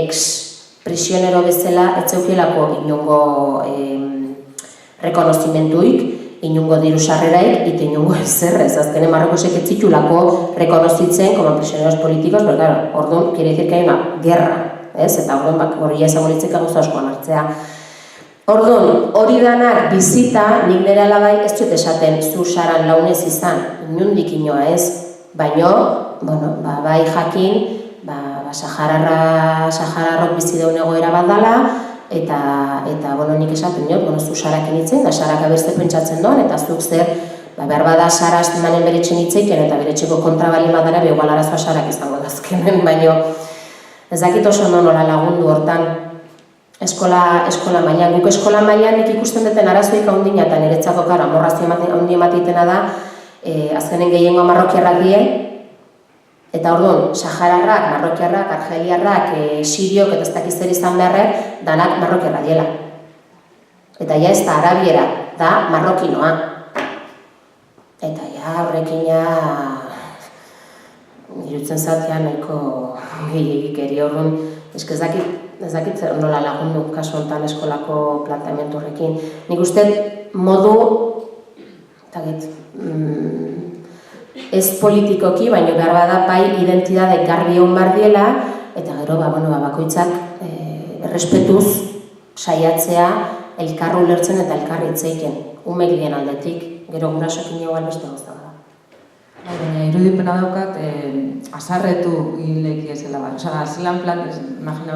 ex-prisionero bezala etzeukelako inongo rekonozimentuik, inungo diru sarreraik, eta inungo ezerrez. Azkenen Marruekosek ez zitulako rekonozitzen como prisioneros políticos, pero claro, orduan, quiere decir que hay una guerra, eta orduan, hori izango litzeka gauza askoan hartzea. Orduan, hori danak bizita, nik nire alabai ez dut esaten zu saran launez izan, inundik inoa ez, baino, bai jakin, Sahararrok bizi daun egoera bat dala, eta nik esaten diot, zu Sarakin hitzen, da Saraka beste pentsatzen doan, eta zuk zer, behar bada Sara manen bere etxen hitzeiken, eta bere etxeko kontrabali madara, behual arazoa Sarak izango dazkenen, baino ez dakit oso nola lagundu hortan eskola mailan. Guk eskola mailan nik ikusten duten arazoik haundina, eta niretzako kara, amorrazio haundi ematitena da, azkenen gehiengo marrokiarrak die, eta orduan, Sahararrak, marrokiarrak, argeliarrak, siriok eta ez dakiz zer izan beharrek, danak marrokiarra diela. Eta ja ez da arabiera, da marrokinoa. Eta ja horrekin irutzen zatean nahiko gehiagik eri orduan, ez dakit nola lagundu kasu honetan eskolako planteamendu horrekin. Nik uste modu, ez politikoki, baina behar bada bai identidade garbi hon bar diela, eta gero bakoitzak errespetuz saiatzea elkarru ulertzen eta elkarri itzeiken, umelien aldetik, gero gurasokin igual beste gozta da. Baina irudipena daukat, azarretu hileki ezela bat. Osa, zelan plan, imagino,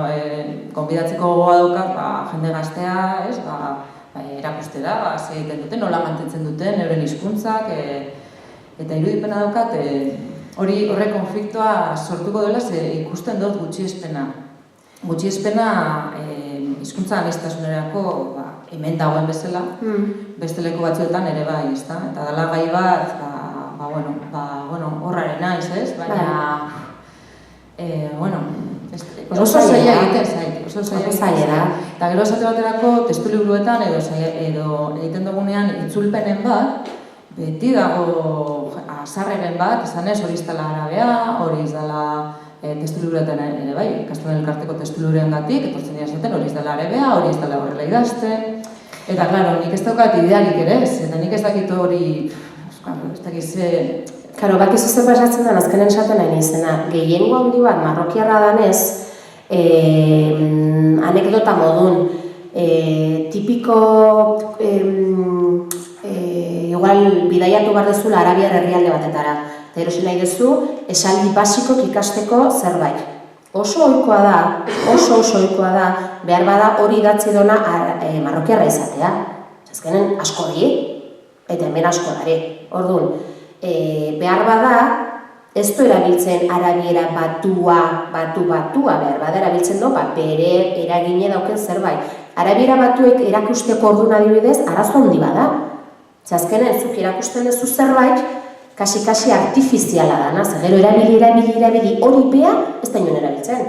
konbidatzeko gogoa daukat, jende gaztea, erakustera, ze egiten duten, nola mantentzen duten, euren hizkuntzak, eta irudipena daukat, horre konfliktoa sortuko dela, ze ikusten dut gutxiespena. Gutxiespena hizkuntza aniztasunerako hemen dagoen bezala, beste leku batzuetan ere bai, ezta? Eta dela gai bat, horraren naiz, ez? Baina, oso zaila egiten zait, oso zaila da. Eta gero esate baterako testu liburuetan edo egiten dugunean itzulpenen bat, beti dago azarreren bat, izan ez hori iztela arabea, hori iztela testu liburuetan ere bai, ikasten elkarteko testu libururen gatik, etortzen dira zaten hori iztela arabea, hori iztela horrela idazten. Eta, klaro, nik ez daukat idealik ere ez, eta nik ez dakit hori, ez dakit ze... Karo, bakizu zer pasatzen den, azkenen esaten nahi izena, gehiengo handi bat marrokiarra danez, anekdota modun, tipiko, igual bidaiatu behar dezula arabiar herrialde batetara. Eta erosi nahi dezu, esaldi basikok ikasteko zerbait. Oso ohikoa da, behar bada hori idatzi dona marrokiarra izatea. Azkenen asko di, eta hemen asko dari. Orduan, behar bada, ez du erabiltzen arabiera batua behar, bada erabiltzen du, bere eragine dauken zerbait. Arabiera batuek erakusteko orduan adibidez, arazo handi bada. Azkenen, zuk erakusten duzu zerbait, kasi artifiziala dana, gero erabili hori bea, ez da inoen erabiltzen.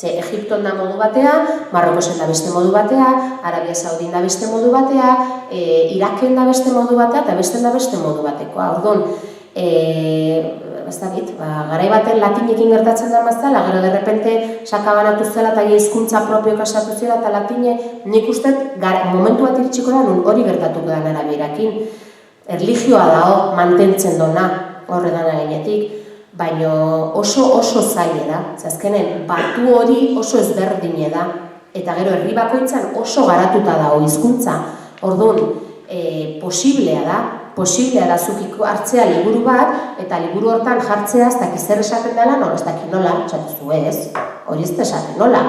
Egipton da modu batea, Marrokosen da beste modu batea, Arabia Saudin da beste modu batea, Iraken da beste modu batea, eta beste da beste modu batekoa. Orduan, garai baten latinekin gertatzen da mazala, gero derrepente sakabanatu zela eta hizkuntza propio kasatu zela eta latine, nik uste momentu bat iritsiko da nun hori gertatuko da arabierakin. Erlijioa da mantentzen dona horredan gainetik, baina oso zaila da. Azkenen, batu hori oso ezberdine da, eta gero herri bakoitzan oso garatuta da hizkuntza. Orduan, posiblea da zukiko hartzea liburu bat, eta liburu hortan jartzea ez dakiz zer esaten dela, ez dakit nola, esatuzu ez, hori ez da esaten nola.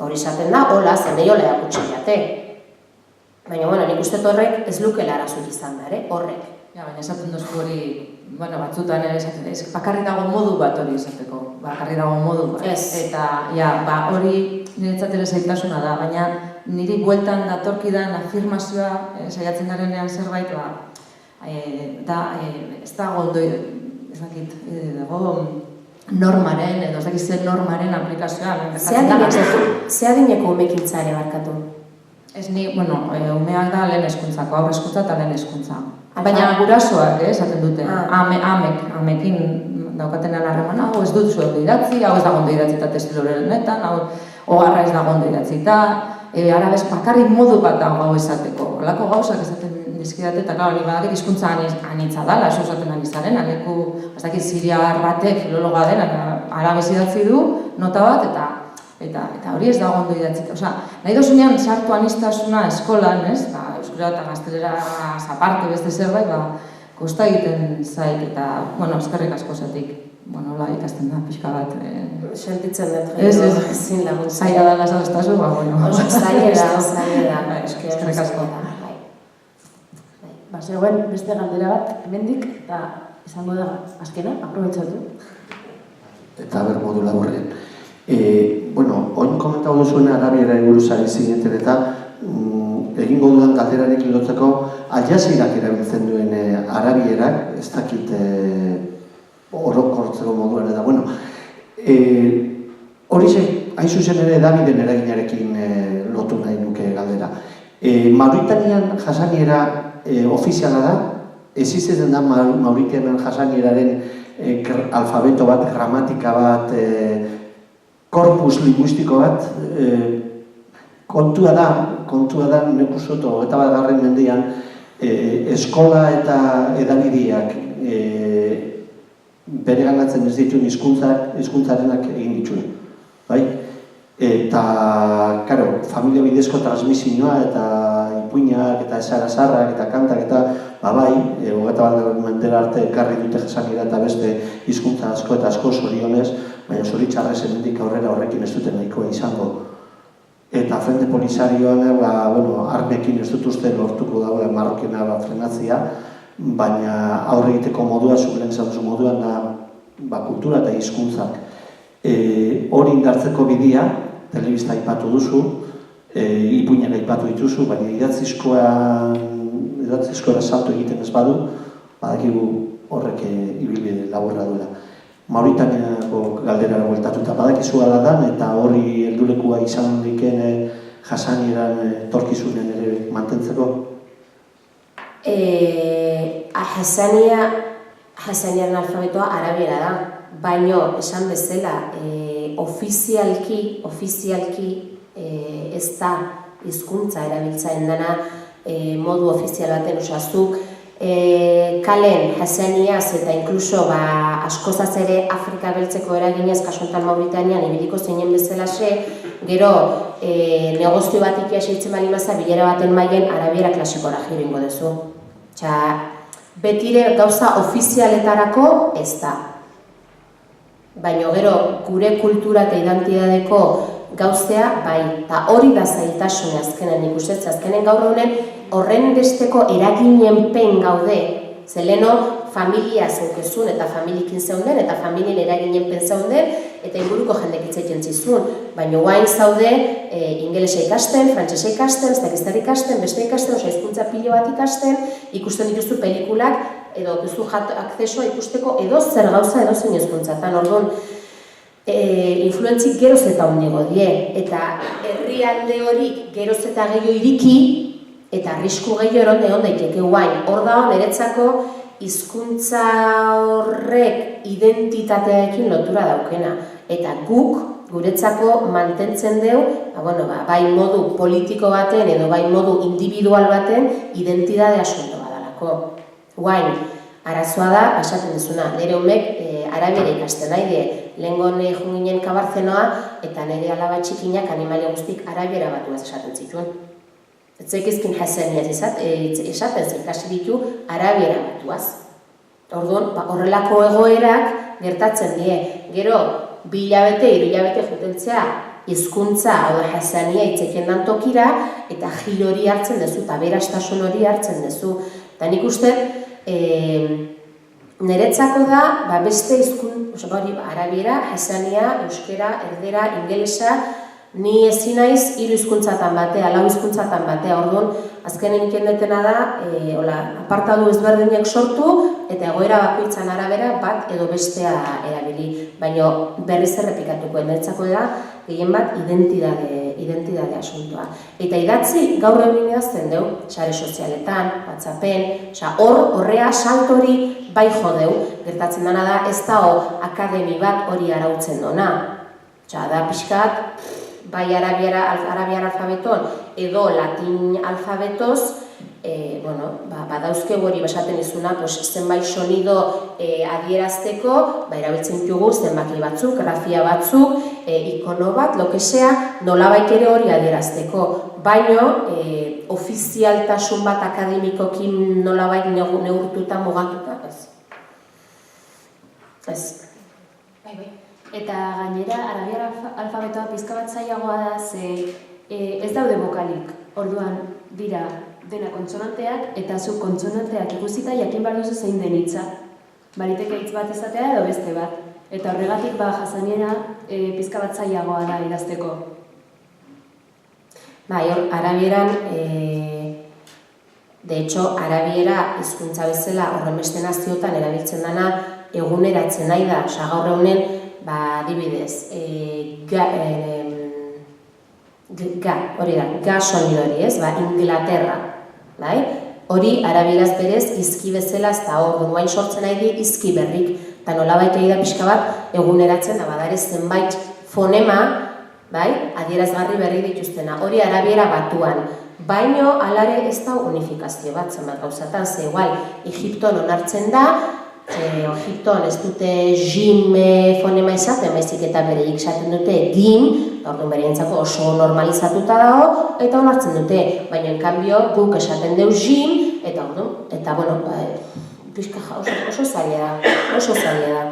Hori esaten da, hola, zenei hola erakutsi jate. Baina, nik uste horrek ez lukela arazoik izan da, horrek. Ja, baina esaten duzu hori, batzutan ere esaten da, bakarri dago modu bat hori esateko, bakarri dago modu bat. Eta, hori niretzat ere zaitasuna da, baina niri bueltan datorkidan afirmazioa saiatzen garenean zerbait, ez dago ondo, ez dakit, dago normaren, edo ez dakit zer normaren aplikazioa. Ze adineko umekintza ere barkatu? Ez ni, umeak da lehen hezkuntzako, aurre hezkuntza eta lehen hezkuntza. Baina gurasoak, esaten dute, amekin daukatenean harremana, hau ez dut zuen idatzi, hau ez da gondo idatzi eta testilorenetan, hau oharra ez da gondo idatzi eta arabez bakarrik modu bat dago hau esateko. Olako gauzak esaten dizkidate eta hori badak hizkuntza anitza dela, eso esaten ari zaren, aleku, ez dakit siriar batek filologa dela, arabez idatzi du, nota bat, eta hori ez da ondo idatzita. Nahi dozunean sartu anistasuna eskolan, euskara eta gaztelera aparte beste zerbait, kosta egiten zait, eta, eskerrik asko zatik, hola ikasten da, pixka bat. Sentitzen dut, ezin laguntza. Zaila da nazadoztazu, zaila da. Eskerrik asko. Zegoen beste galdera bat, hemendik, eta izango da, azkena, aprobetxatu. Eta ber modu laburren. Oin komentau duzuen arabiera buruzari zineten eta egingo dudan galderarekin lotzeko Al-Jazeerak erabiltzen duen arabierak, ez dakit orokortzeko moduan eta hori hain zuzen ere Daviden eraginarekin lotu nahi nuke galdera. Mauritanian jasaniera ofiziala da, ez izaten da Mauritanian jasanieraren alfabeto bat, gramatika bat, korpus linguistiko bat, kontua da nekusoto, eta bat mendean, eskola eta edabideak bere ganatzen ez dituen hizkuntzarenak egin dituen. Eta, karo, familia bidezko transmisioa eta ipuinak eta esarazarrak eta kantak eta hogeta bat mendera arte ekarri dute jasaniera eta beste hizkuntza asko eta asko zorionez, baina zoritxarrez hemendik aurrera horrekin ez duten nahikoa izango. Eta Frente Polisarioan, armekin ez dut uste lortuko dagoela Marrokena frenatzia, baina aurre egiteko modua, zuen zauzu moduan da kultura eta hizkuntzak. Hori indartzeko bidea, telebista aipatu duzu, ipuinak aipatu dituzu, baina idatzizkoa salto egiten ez badu, badakigu horrek ibilbide laburra duela. Mauritaniako galdera bueltatuta badakizu ala da, eta hori heldulekua izan diken jasanieran etorkizunen ere mantentzeko? Jasaniaren alfabetoa arabiera da, baina esan bezala ofizialki ez da hizkuntza erabiltzaen dana modu ofizial baten osazuk. Kalen jasaniaz eta inkluso askozaz ere Afrika beltzeko eraginez kasuntan Mauritanian ibiliko zeinen bezalaxe, gero negozio bat ikia seitzen bali maza bilera baten maien arabiera klasikora jiringo duzu. Betire gauza ofizialetarako ez da. Baina gero gure kultura eta identidadeko gauzea eta hori da zailtasune azkenen ikusetze. Azkenen gaur honen horren besteko eraginen pen gaude, Zeleno familia zeukezun eta familiekin zeunden, eta familien eraginen zeunden, eta inguruko jendek hitz egiten zizun. Baina guain zaude ingelesa ikasten, frantsesa ikasten, ez ikasten, beste ikasten, oso hizkuntza pilo bat ikasten, ikusten dituzu pelikulak, edo duzu akzesoa ikusteko edo zer gauza edo zein hizkuntzatan. Orduan, influentzik geroz eta handiago die, eta herrialde horik geroz eta gehiago iriki, eta arrisku gehiago egon daiteke guain. Hor da, niretzako hizkuntza horrek identitatearekin lotura daukena. Eta guk, guretzako mantentzen deu, bai modu politiko baten edo bai modu individual baten identitate asunto badalako. Guain, arazoa da, esaten duzuna, nire umek arabiera ikasten nahi die. Lehengo joan ginen Kabarzenoa eta nire alaba txikinak animalia guztik arabiera batuaz esaten zituen. Etzekizkin jaseniaz esaten ikasi ditu arabiera batuaz. Orduan, horrelako egoerak gertatzen die. Gero, 2 hilabete, 3 hilabete jutentzea hizkuntza hau jasenia itzeken dan tokira eta giro hori hartzen duzu, eta berastasun hori hartzen duzu. Eta nik uste, niretzako da, beste hizkuntza, arabiera, jasenia, euskera, erdera, ingelesa, ni ezin naiz 3 hizkuntzatan batea, 4 hizkuntzatan batea. Orduan, azkenen ikendetena da, apartadu ezberdinak sortu eta egoera bakoitzan arabera bat edo bestea erabili. Baina berriz errepikatuko niretzako da, gehien bat identitate asuntoa. Eta idatzi gaur egun idazten deu, sare sozialetan, WhatsAppen, horrea saltori bai jodeu, gertatzen dena da ez da akademi bat hori arautzen dona. Da pixkat, bai arabiar alfabeton edo latin alfabetoz, badauzke hori besaten izuna, zenbait sonido adierazteko, erabiltzen ditugu zenbaki batzuk, grafia batzuk, ikono bat, lokesea, nolabait ere hori adierazteko. Baina, ofizialtasun bat akademikokin nolabait neurtuta mugatuta, ez. Ez. Eta gainera, arabiar alfabetoa pizka bat zailagoa da, ze ez daude bokalik. Orduan, dira dena kontsonanteak eta zu kontsonanteak ikusita jakin behar duzu zein den hitza. Baliteke hitz bat izatea edo beste bat. Eta horregatik jasaniena pizka bat zailagoa da idazteko. Arabieran, de hecho, arabiera hizkuntza bezala horren beste naziotan erabiltzen dana eguneratzen nahi da. Gaur egunen, adibidez, ga sonido hori, Inglaterra. Hori, arabieraz berez, izki bezala, ez da hor, guain sortzen nahi di izki berrik. Eta nolabait da pixka bat eguneratzen da, badare zenbait fonema, adierazgarri berri dituztena. Hori arabiera batuan. Baino, alare ez da unifikazio bat, zenbat gauzatan, ze igual, Egipton onartzen da, Egipton ez dute jim fonema izaten, baizik eta bereik esaten dute gim, orduan bereentzako oso normalizatuta dago, eta onartzen dute. Baina, enkanbio, guk esaten deu jim, eta oso zaila da.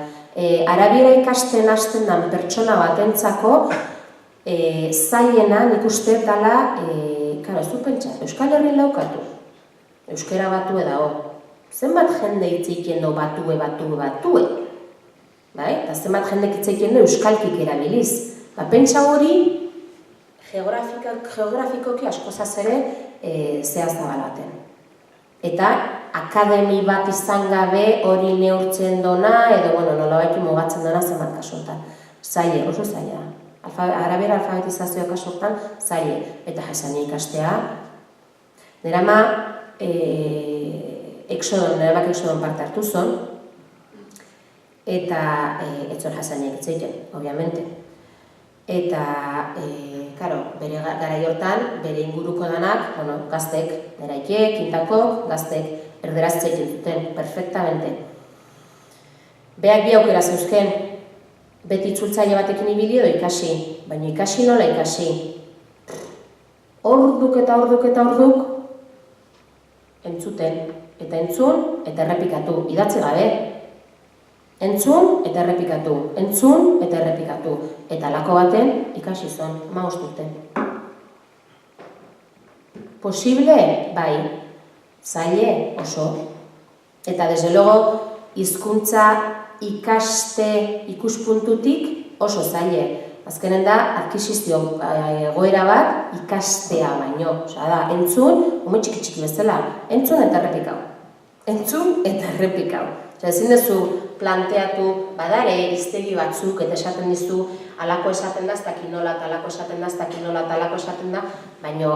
Arabiera ikasten hasten den pertsona batentzako, zailena nik uste dela, ez du pentsa, Euskal Herrin laukatu, euskera batue dago. Zenbat jende hitzeiten du batue. Eta zenbat jende hitzeiten du euskalkik erabiliz. Pentsa hori, geografikoki askozaz ere zehaztabalaten. Eta akademi bat izan gabe hori neurtzen dona, edo nolabait mugatzen dona zenbat kasuetan. Zaile, oso zaila. Arabiera alfabetizazioa kasuetan zaile. Eta jasania ikastea. Nera ama, Exodon parte hartu zon, eta etzon jasaniak itzeiten, obviamente. Eta, bere garai hortan, bere inguruko danak, gaztek neraikek, kintakok, gaztek erderaz itzeiten zuten, perfectamente. Beak bi aukera zeuzken, beti itzultzaile batekin ibili edo ikasi, baina ikasi nola ikasi. Orduk entzuten. Eta entzun, eta errepikatu, idatzi gabe. Entzun, eta errepikatu, entzun, eta errepikatu. Eta lako baten, ikasi zon, 15 urte. Posible? Bai. Zaile? Oso. Eta, desde luego, hizkuntza ikaste ikuspuntutik oso zaile. Azkenen da, adkisizio egoera bat ikastea baino. Osea da, entzun, ume txiki bezala, entzun eta errepikau. Entzun eta errepikau. Osea, ezin duzu planteatu, badare, iztegi batzuk, eta esaten dizu, alako esaten da, ez dakit nola, alako esaten da, ez dakit nola, alako esaten da, baino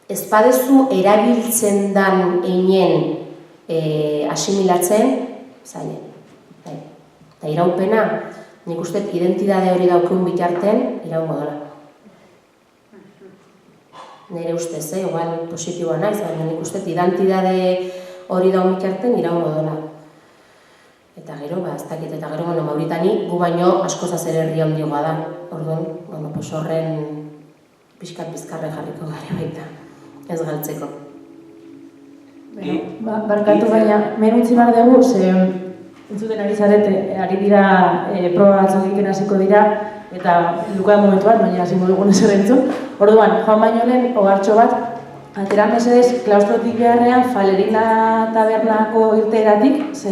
ez badezu erabiltzen dan einen asimilatzen, zaila. Eta iraupena, nik uste identitate hori daukun bitarten, iraungo dela. Nire ustez, igual positiboa naiz, baina nik uste identitate hori daukun bitarten, iraungo dela. Eta gero, ez dakit, eta gero, Mauritani gu baino askoz zer herri handiagoa da. Orduan, horren pixkat-bizkarren jarriko gare baita, ez galtzeko. Barkatu baina, mehen utzi behar dugu, ze entzuten ari zarete, ari dira proba batzuk egiten hasiko dira, eta lukoa momentu bat, baina hasi modugun ezer entzun. Orduan, joan baino lehen, ogartxo bat, atera mesedez, klaustrotik beharrean, Falerina tabernako irteeratik, ze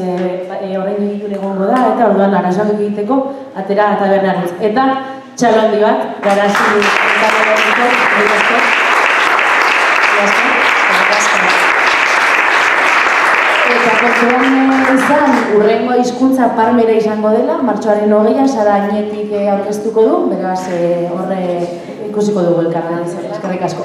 orain egitun egongo da, eta orduan arazoak egiteko, atera tabernaruz. Eta txalo handi bat, garazi eta kontuan izan, urrengo hizkuntza Parmera izango dela, martxoaren 20, Sara Añetik aurkeztuko du, beraz horre ikusiko dugu elkarra. Eskerrik asko.